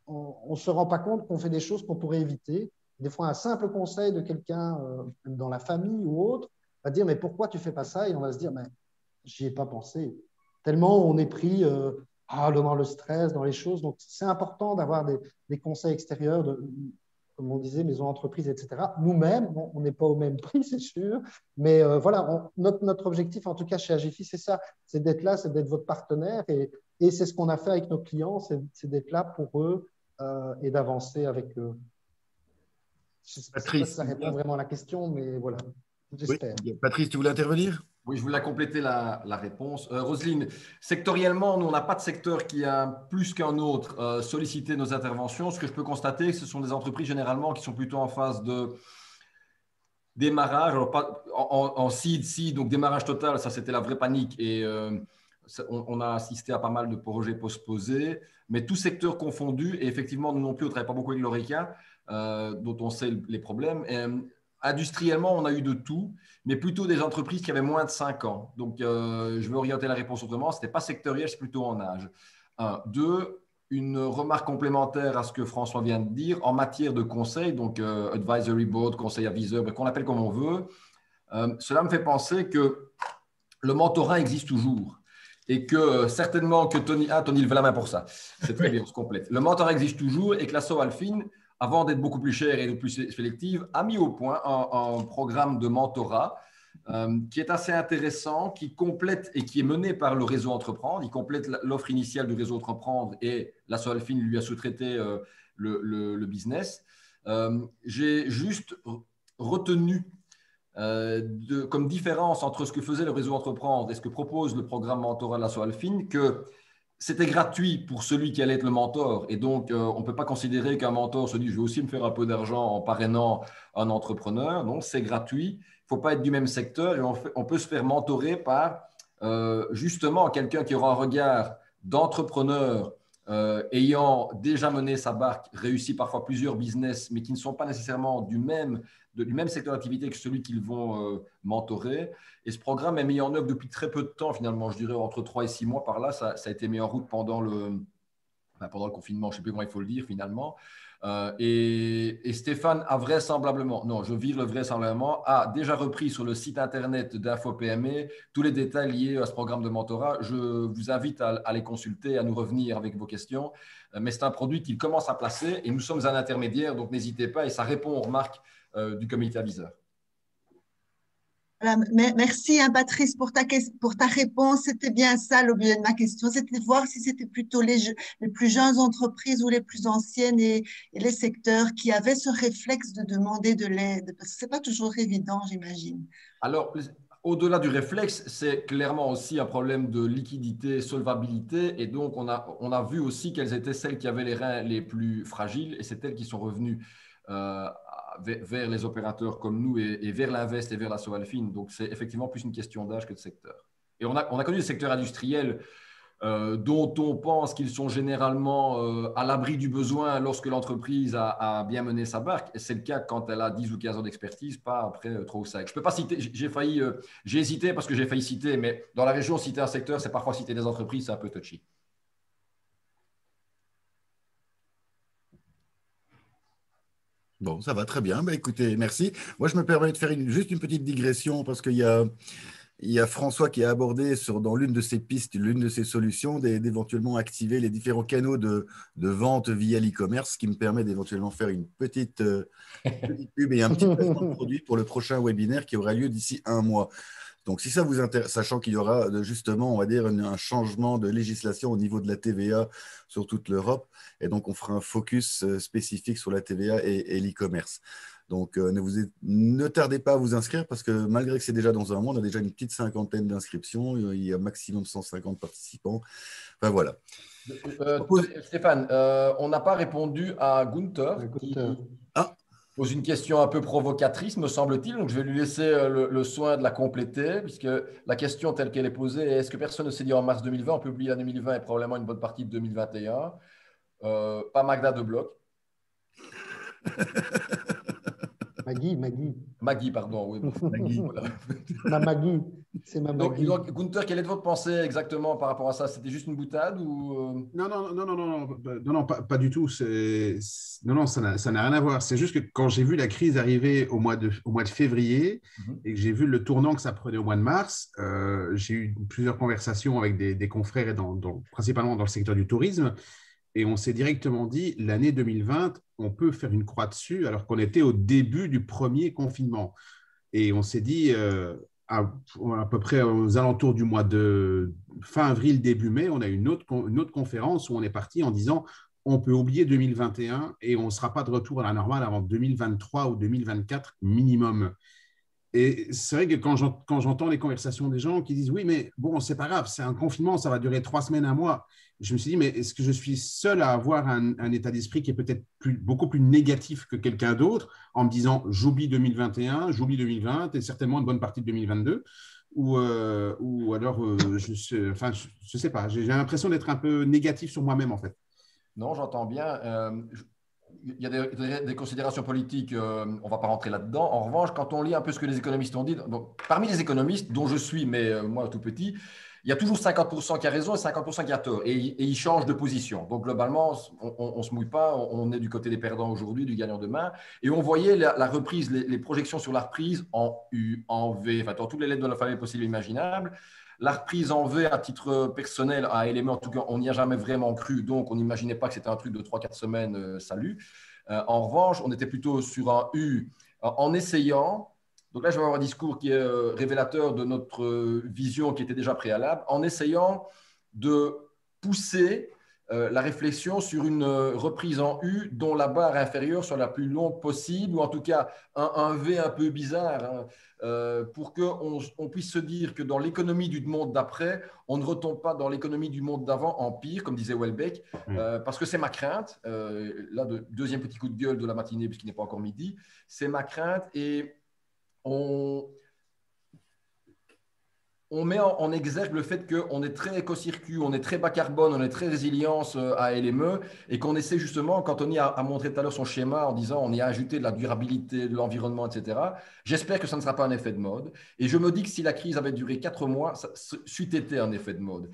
on ne se rend pas compte qu'on fait des choses qu'on pourrait éviter. Des fois, un simple conseil de quelqu'un dans la famille ou autre va dire « mais pourquoi tu ne fais pas ça ?» et on va se dire « j'y ai pas pensé ». Tellement on est pris dans le stress, dans les choses. Donc, c'est important d'avoir des conseils extérieurs comme on disait, maison entreprise, etc. Nous-mêmes, on n'est pas au même prix, c'est sûr, mais voilà, notre objectif, en tout cas chez AGFI, c'est ça, c'est d'être là, c'est d'être votre partenaire, et c'est ce qu'on a fait avec nos clients, c'est d'être là pour eux et d'avancer avec eux. Je ne sais pas si ça répond vraiment à la question, mais voilà, j'espère. Oui. Patrice, tu voulais intervenir? Oui, je voulais compléter la réponse. Roselyne, sectoriellement, nous, on n'a pas de secteur qui a plus qu'un autre sollicité nos interventions. Ce que je peux constater, ce sont des entreprises généralement qui sont plutôt en phase de démarrage, alors pas, en seed, donc démarrage total, ça c'était la vraie panique. Et on a assisté à pas mal de projets postposés, mais tout secteur confondu. Et effectivement, nous non plus, on ne travaille pas beaucoup avec l'Oreca, dont on sait les problèmes. Industriellement, on a eu de tout, mais plutôt des entreprises qui avaient moins de 5 ans. Donc, je vais orienter la réponse autrement. Ce n'était pas sectoriel, c'est plutôt en âge. 1. 2, une remarque complémentaire à ce que François vient de dire en matière de conseil, donc advisory board, conseil aviseur, qu'on appelle comme on veut. cela me fait penser que le mentorat existe toujours et que certainement que Tony levait la main pour ça. C'est très bien, on se complète. Le mentorat existe toujours et que la Sowalfin, avant d'être beaucoup plus chère et plus sélective, a mis au point un programme de mentorat qui est assez intéressant, qui complète et qui est mené par le réseau Entreprendre. Il complète l'offre initiale du réseau Entreprendre et la Sowalfin lui a sous-traité le business. J'ai juste retenu comme différence entre ce que faisait le réseau Entreprendre et ce que propose le programme mentorat de la Sowalfin, que c'était gratuit pour celui qui allait être le mentor. Et donc, on ne peut pas considérer qu'un mentor se dit « je vais aussi me faire un peu d'argent en parrainant un entrepreneur ». Non, c'est gratuit. Il ne faut pas être du même secteur et on peut se faire mentorer par justement quelqu'un qui aura un regard d'entrepreneur ayant déjà mené sa barque, réussi parfois plusieurs business, mais qui ne sont pas nécessairement du même secteur d'activité que celui qu'ils vont mentorer. Et ce programme est mis en œuvre depuis très peu de temps, finalement, je dirais entre 3 et 6 mois par là. Ça a été mis en route pendant le confinement, je ne sais plus comment il faut le dire finalement. Et Stéphane a vraisemblablement, non, je vire le vraisemblablement, a déjà repris sur le site internet d'InfoPME tous les détails liés à ce programme de mentorat. Je vous invite à les consulter, à nous revenir avec vos questions. Mais c'est un produit qu'il commence à placer et nous sommes un intermédiaire, donc n'hésitez pas et ça répond aux remarques du comité aviseur. Voilà, merci Patrice pour ta réponse. C'était bien ça l'objet de ma question, c'était de voir si c'était plutôt les plus jeunes entreprises ou les plus anciennes et les secteurs qui avaient ce réflexe de demander de l'aide, parce que ce n'est pas toujours évident, j'imagine. Alors, au-delà du réflexe, c'est clairement aussi un problème de liquidité, solvabilité, et donc on a vu aussi quelles étaient celles qui avaient les reins les plus fragiles, et c'est elles qui sont revenues vers les opérateurs comme nous et vers l'Invest et vers la Sowalfin. Donc, c'est effectivement plus une question d'âge que de secteur. Et on a connu des secteurs industriels dont on pense qu'ils sont généralement à l'abri du besoin lorsque l'entreprise a bien mené sa barque. Et c'est le cas quand elle a 10 ou 15 ans d'expertise, pas après trop ça. Je ne peux pas citer, j'ai hésité parce que j'ai failli citer, mais dans la région, citer un secteur, c'est parfois citer des entreprises, c'est un peu touchy. Bon, ça va très bien. Bah, écoutez, merci. Moi, je me permets de faire juste une petite digression parce qu'il y a François qui a abordé dans l'une de ses pistes, l'une de ses solutions, d'éventuellement activer les différents canaux de vente via l'e-commerce, ce qui me permet d'éventuellement faire une petite pub et un petit placement de produit pour le prochain webinaire qui aura lieu d'ici 1 mois. Donc, si ça vous intéresse, sachant qu'il y aura justement, on va dire, un changement de législation au niveau de la TVA sur toute l'Europe, et donc on fera un focus spécifique sur la TVA et l'e-commerce. Donc, ne tardez pas à vous inscrire parce que malgré que c'est déjà dans 1 mois, on a déjà une petite 50aine d'inscriptions, il y a maximum 150 participants. Enfin, voilà. Stéphane, on n'a pas répondu à Gunther. Pose une question un peu provocatrice, me semble-t-il. Donc, je vais lui laisser le soin de la compléter, puisque la question telle qu'elle est posée est est-ce que personne ne s'est dit en mars 2020, on publie en 2020 et probablement une bonne partie de 2021 pas Magda de Bloch. Maggie, pardon. Oui, Maggie, voilà. Maggie, c'est ma Maggie. Donc, Gunther, quelle est votre pensée exactement par rapport à ça? C'était juste une boutade ou... Non, pas du tout. Non, ça n'a rien à voir. C'est juste que quand j'ai vu la crise arriver au mois de février et que j'ai vu le tournant que ça prenait au mois de mars, j'ai eu plusieurs conversations avec des confrères, principalement dans le secteur du tourisme. Et on s'est directement dit, l'année 2020, on peut faire une croix dessus alors qu'on était au début du premier confinement. Et on s'est dit, à peu près aux alentours du mois de fin avril, début mai, on a eu une autre conférence où on est parti en disant, on peut oublier 2021 et on ne sera pas de retour à la normale avant 2023 ou 2024 minimum. Et c'est vrai que quand j'entends les conversations des gens qui disent « Oui, mais bon, c'est pas grave, c'est un confinement, ça va durer 3 semaines, 1 mois », je me suis dit « Mais est-ce que je suis seul à avoir un état d'esprit qui est peut-être beaucoup plus négatif que quelqu'un d'autre en me disant « J'oublie 2021, j'oublie 2020 et certainement une bonne partie de 2022 » ou alors, je sais pas, j'ai l'impression d'être un peu négatif sur moi-même en fait. Non, j'entends bien. Il y a des considérations politiques, on ne va pas rentrer là-dedans. En revanche, quand on lit un peu ce que les économistes ont dit, donc, parmi les économistes, dont je suis, mais moi tout petit, il y a toujours 50% qui a raison et 50% qui a tort. Et ils changent de position. Donc, globalement, on ne se mouille pas. On est du côté des perdants aujourd'hui, du gagnant demain. Et on voyait la reprise, les projections sur la reprise en U, en V, enfin, dans toutes les lettres de l'alphabet possibles et imaginables. La reprise en V, à titre personnel, à LME, en tout cas, on n'y a jamais vraiment cru. Donc, on n'imaginait pas que c'était un truc de 3-4 semaines, salut. En revanche, on était plutôt sur un U en essayant. Donc là, je vais avoir un discours qui est révélateur de notre vision qui était déjà préalable, en essayant de pousser la réflexion sur une reprise en U dont la barre inférieure soit la plus longue possible, ou en tout cas un V un peu bizarre, hein, pour qu'on puisse se dire que dans l'économie du monde d'après, on ne retombe pas dans l'économie du monde d'avant en pire, comme disait Welbeck, parce que c'est ma crainte. Là, deuxième petit coup de gueule de la matinée, puisqu'il n'est pas encore midi, c'est ma crainte et on met en exergue le fait qu'on est très éco-circuit, on est très bas carbone, on est très résilience à LME et qu'on essaie justement, quand Tony a montré tout à l'heure son schéma en disant on y a ajouté de la durabilité, de l'environnement, etc. J'espère que ça ne sera pas un effet de mode. Et je me dis que si la crise avait duré 4 mois, ça c'eût été un effet de mode.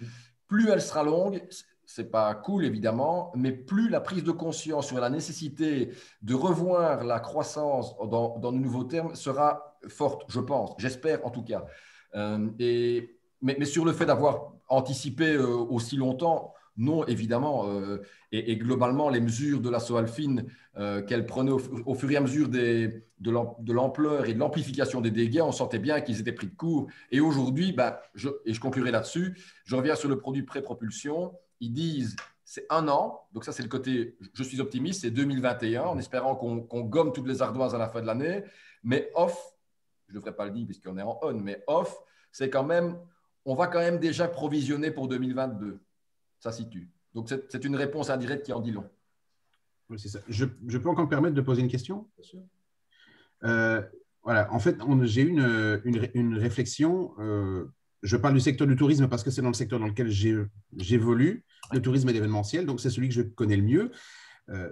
Plus elle sera longue, c'est pas cool évidemment, mais plus la prise de conscience sur la nécessité de revoir la croissance dans de nouveaux termes sera forte, je pense, j'espère en tout cas. Mais sur le fait d'avoir anticipé aussi longtemps, non, évidemment. Et globalement, les mesures de la Soalfine qu'elle prenait au fur et à mesure de l'ampleur et de l'amplification des dégâts, on sentait bien qu'ils étaient pris de court. Et aujourd'hui, et je conclurai là-dessus, je reviens sur le produit pré-propulsion. Ils disent c'est 1 an, donc ça c'est le côté, je suis optimiste, c'est 2021, en espérant qu'on gomme toutes les ardoises à la fin de l'année. Mais off, je ne devrais pas le dire puisqu'on est en on, mais off, c'est quand même, on va quand même déjà provisionner pour 2022. Ça situe. Donc, c'est une réponse indirecte qui en dit long. Oui, c'est ça. Je peux encore me permettre de poser une question? Bien sûr. Voilà. En fait, j'ai eu une réflexion. Je parle du secteur du tourisme parce que c'est dans le secteur dans lequel j'évolue, le tourisme et l'événementiel, donc c'est celui que je connais le mieux.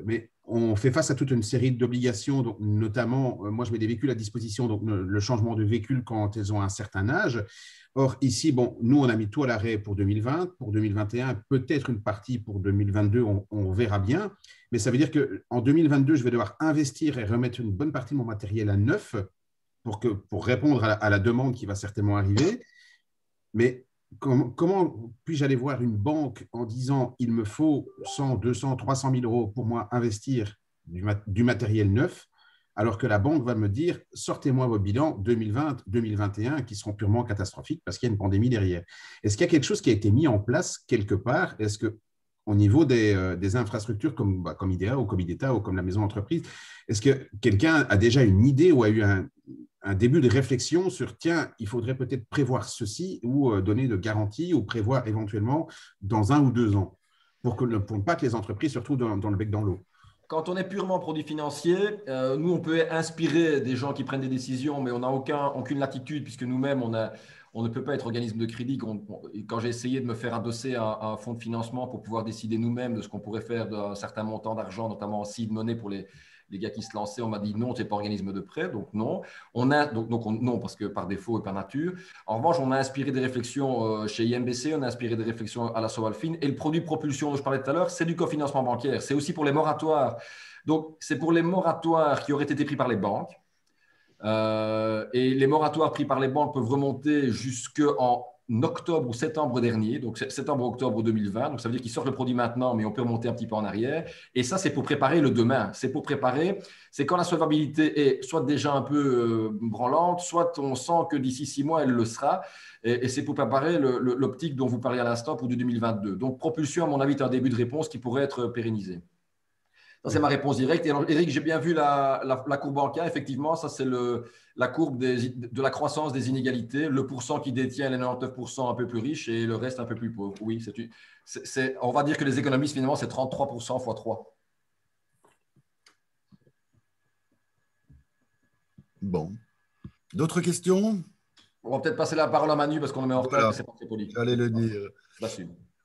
Mais on fait face à toute une série d'obligations, donc notamment, moi je mets des véhicules à disposition, donc le changement de véhicule quand ils ont un certain âge. Or, ici, bon, nous on a mis tout à l'arrêt pour 2020, pour 2021, peut-être une partie pour 2022, on verra bien. Mais ça veut dire qu'en 2022, je vais devoir investir et remettre une bonne partie de mon matériel à neuf pour répondre à la demande qui va certainement arriver. Mais comment puis-je aller voir une banque en disant il me faut 100, 200, 300 000 euros pour moi investir du matériel neuf, alors que la banque va me dire sortez-moi vos bilans 2020, 2021 qui seront purement catastrophiques parce qu'il y a une pandémie derrière. Est-ce qu'il y a quelque chose qui a été mis en place quelque part? Est-ce qu'au niveau des infrastructures comme IDEA ou comme IDETA ou comme la maison d'entreprise, est-ce que quelqu'un a déjà une idée ou a eu un début de réflexion sur, tiens, il faudrait peut-être prévoir ceci ou donner de garanties ou prévoir éventuellement dans 1 ou 2 ans pour ne pas que les entreprises se retrouvent dans le bec dans l'eau? Quand on est purement produit financier, nous, on peut inspirer des gens qui prennent des décisions, mais on n'a aucune latitude puisque nous-mêmes, on ne peut pas être organisme de crédit. Quand j'ai essayé de me faire adosser un fonds de financement pour pouvoir décider nous-mêmes de ce qu'on pourrait faire d'un certain montant d'argent, notamment en seed money pour les gars qui se lançaient, on m'a dit non, tu n'es pas organisme de prêt, donc non. Non, parce que par défaut et par nature. En revanche, on a inspiré des réflexions chez IMBC, on a inspiré des réflexions à la Soalfine. Et le produit propulsion dont je parlais tout à l'heure, c'est du cofinancement bancaire. C'est aussi pour les moratoires. Donc, c'est pour les moratoires qui auraient été pris par les banques. Et les moratoires pris par les banques peuvent remonter jusqu'en octobre ou septembre dernier, donc septembre-octobre 2020. Donc, ça veut dire qu'ils sortent le produit maintenant, mais on peut remonter un petit peu en arrière. Et ça, c'est pour préparer le demain. C'est pour préparer, c'est quand la solvabilité est soit déjà un peu branlante, soit on sent que d'ici 6 mois, elle le sera. Et c'est pour préparer l'optique dont vous parliez à l'instant pour du 2022. Donc, propulsion, à mon avis, est un début de réponse qui pourrait être pérennisé. Ça, c'est ma réponse directe. Et alors, Eric, j'ai bien vu la courbe bancaire. Effectivement, ça, c'est la courbe de la croissance des inégalités. Le pourcent qui détient les 99% un peu plus riches et le reste un peu plus pauvre. Oui, on va dire que les économistes, finalement, c'est 33% x 3. Bon. D'autres questions? On va peut-être passer la parole à Manu parce qu'on le met en retard. Voilà. C'est pas très poli. J'allais le dire.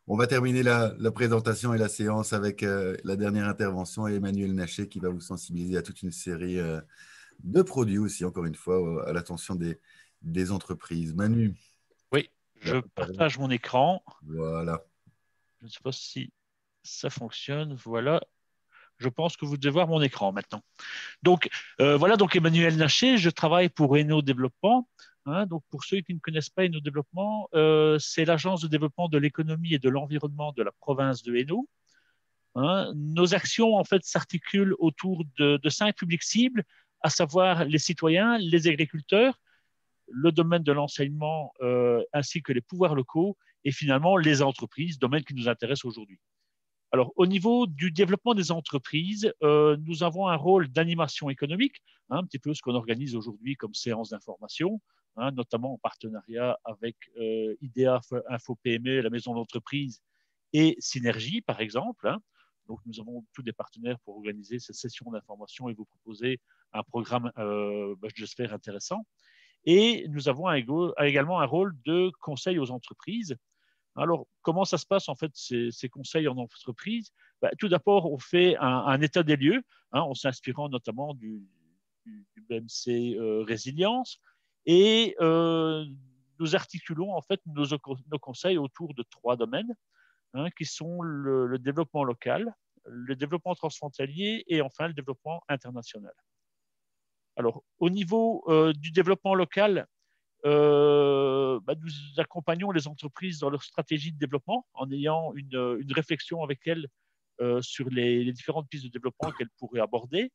On va terminer la présentation et la séance avec la dernière intervention et Emmanuel Naché qui va vous sensibiliser à toute une série de produits aussi, encore une fois, à l'attention des entreprises. Manu. Oui, Je partage mon écran. Voilà. Je ne sais pas si ça fonctionne. Voilà. Je pense que vous devez voir mon écran maintenant. Donc, voilà, donc Emmanuel Naché, je travaille pour Eno Développement. Donc, pour ceux qui ne connaissent pas Eno Développement, c'est l'agence de développement de l'économie et de l'environnement de la province de Hainaut. Nos actions, en fait, s'articulent autour de 5 publics cibles, à savoir les citoyens, les agriculteurs, le domaine de l'enseignement, ainsi que les pouvoirs locaux, et finalement les entreprises, domaine qui nous intéresse aujourd'hui. Alors, au niveau du développement des entreprises, nous avons un rôle d'animation économique, un petit peu ce qu'on organise aujourd'hui comme séance d'information, notamment en partenariat avec IDEA, Info PME, la maison d'entreprise et Synergie, par exemple. Donc, nous avons tous des partenaires pour organiser cette session d'information et vous proposer un programme, j'espère, intéressant. Et nous avons également un rôle de conseil aux entreprises. Alors, comment ça se passe en fait ces conseils en entreprise? Tout d'abord, on fait un état des lieux, en s'inspirant notamment du BMC Résilience, et nous articulons en fait nos conseils autour de 3 domaines, qui sont le développement local, le développement transfrontalier et enfin le développement international. Alors, au niveau du développement local, nous accompagnons les entreprises dans leur stratégie de développement en ayant une réflexion avec elles sur les différentes pistes de développement qu'elles pourraient aborder.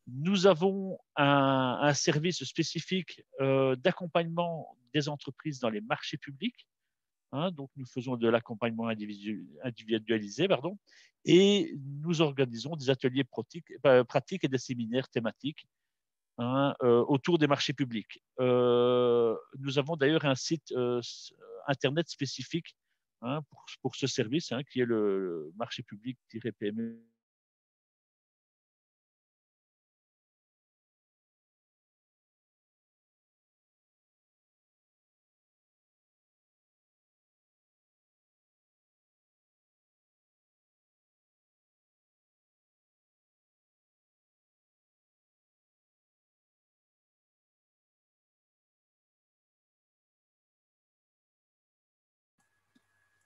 Nous avons un service spécifique d'accompagnement des entreprises dans les marchés publics. Donc, nous faisons de l'accompagnement individualisé, et nous organisons des ateliers pratiques et des séminaires thématiques autour des marchés publics. Nous avons d'ailleurs un site internet spécifique pour ce service, qui est le marché public-PME.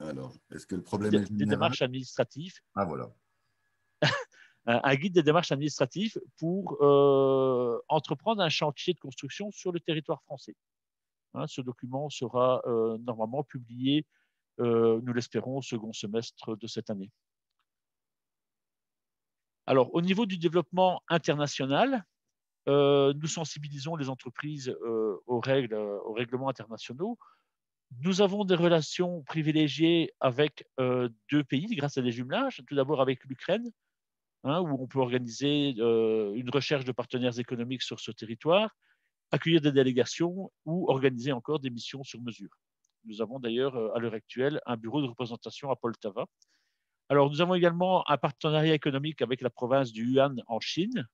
Alors, est-ce que le problème est des démarches administratives. Ah, voilà. Un guide des démarches administratives pour entreprendre un chantier de construction sur le territoire français. Ce document sera normalement publié, nous l'espérons, au second semestre de cette année. Alors, au niveau du développement international, nous sensibilisons les entreprises aux règlements internationaux. Nous avons des relations privilégiées avec 2 pays grâce à des jumelages. Tout d'abord avec l'Ukraine, où on peut organiser une recherche de partenaires économiques sur ce territoire, accueillir des délégations ou organiser encore des missions sur mesure. Nous avons d'ailleurs à l'heure actuelle un bureau de représentation à Poltava. Alors, nous avons également un partenariat économique avec la province du Hunan en Chine.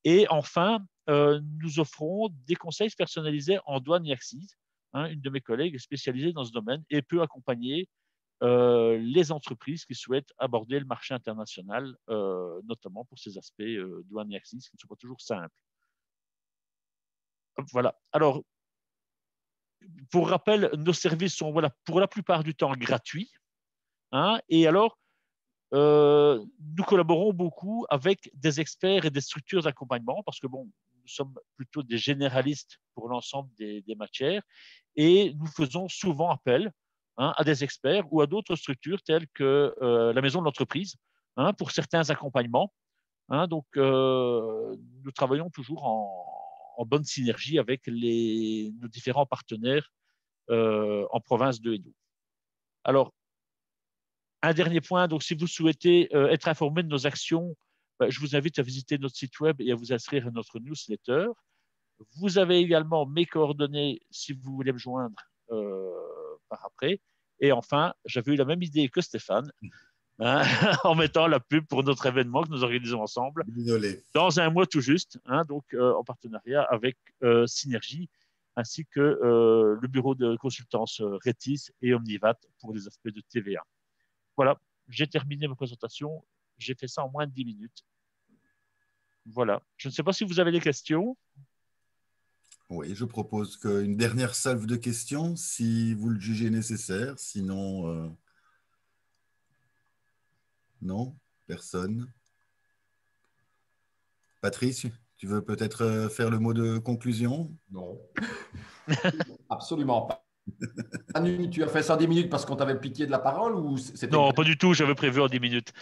Et enfin, nous offrons des conseils personnalisés en douane et accises. Une de mes collègues est spécialisée dans ce domaine et peut accompagner les entreprises qui souhaitent aborder le marché international, notamment pour ces aspects douane et accises qui ne sont pas toujours simples. Voilà. Alors, pour rappel, nos services sont pour la plupart du temps gratuits. Et alors, nous collaborons beaucoup avec des experts et des structures d'accompagnement parce que, nous sommes plutôt des généralistes pour l'ensemble des matières et nous faisons souvent appel à des experts ou à d'autres structures telles que la maison de l'entreprise pour certains accompagnements. Donc, nous travaillons toujours en bonne synergie avec nos différents partenaires en province de Hainaut. Alors, un dernier point, donc si vous souhaitez être informé de nos actions, je vous invite à visiter notre site web et à vous inscrire à notre newsletter. Vous avez également mes coordonnées si vous voulez me joindre par après. Et enfin, j'avais eu la même idée que Stéphane en mettant la pub pour notre événement que nous organisons ensemble. Désolé. Dans un mois tout juste, donc en partenariat avec Synergie, ainsi que le bureau de consultance Retis et Omnivat pour les aspects de TVA. Voilà, j'ai terminé ma présentation. J'ai fait ça en moins de 10 minutes. Voilà. Je ne sais pas si vous avez des questions. Oui, je propose qu'une dernière salve de questions, si vous le jugez nécessaire. Sinon, non, personne. Patrice, tu veux peut-être faire le mot de conclusion? Non. Absolument pas. Manu, tu as fait ça en 10 minutes parce qu'on t'avait piqué de la parole ou c'était... Non, pas du tout, j'avais prévu en 10 minutes.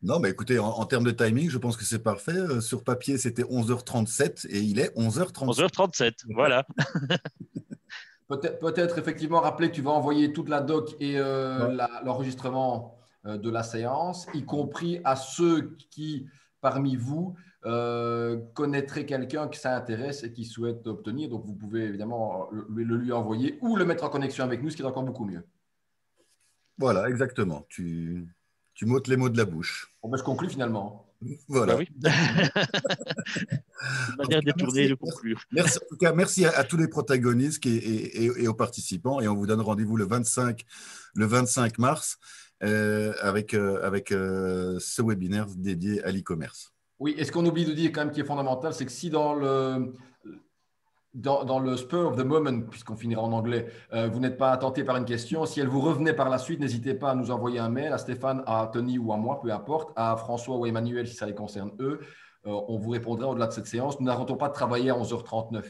Non, mais écoutez, en termes de timing, je pense que c'est parfait. Sur papier, c'était 11h37 et il est 11h37. 11h37, voilà. Peut-être effectivement rappeler que tu vas envoyer toute la doc et l'enregistrement de la séance, y compris à ceux qui, parmi vous, connaîtraient quelqu'un qui ça intéresse et qui souhaite obtenir. Donc, vous pouvez évidemment le lui envoyer ou le mettre en connexion avec nous, ce qui est encore beaucoup mieux. Voilà, exactement. Tu m'ôtes les mots de la bouche. Bon, ben, je conclus finalement. Voilà. Bah oui. Une manière détournée de conclure. Merci, en tout cas, merci à tous les protagonistes et aux participants. Et on vous donne rendez-vous le 25 mars avec ce webinaire dédié à l'e-commerce. Oui, et ce qu'on oublie de dire quand même qui est fondamental, c'est que si dans le spur of the moment, puisqu'on finira en anglais, vous n'êtes pas tenté par une question, si elle vous revenait par la suite, n'hésitez pas à nous envoyer un mail à Stéphane, à Tony ou à moi, peu importe, à François ou Emmanuel si ça les concerne eux. On vous répondra au-delà de cette séance. Nous n'arrêtons pas de travailler à 11h39.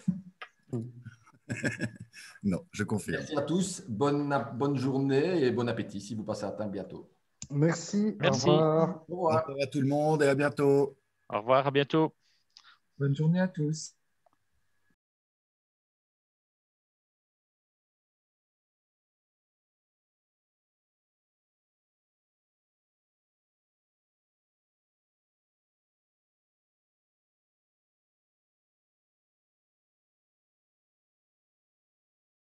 Non, je confirme. Merci à tous. Bonne journée et bon appétit si vous passez à table bientôt. Merci. Merci. Au revoir. Au revoir. Au revoir à tout le monde et à bientôt. Au revoir, à bientôt. Bonne journée à tous.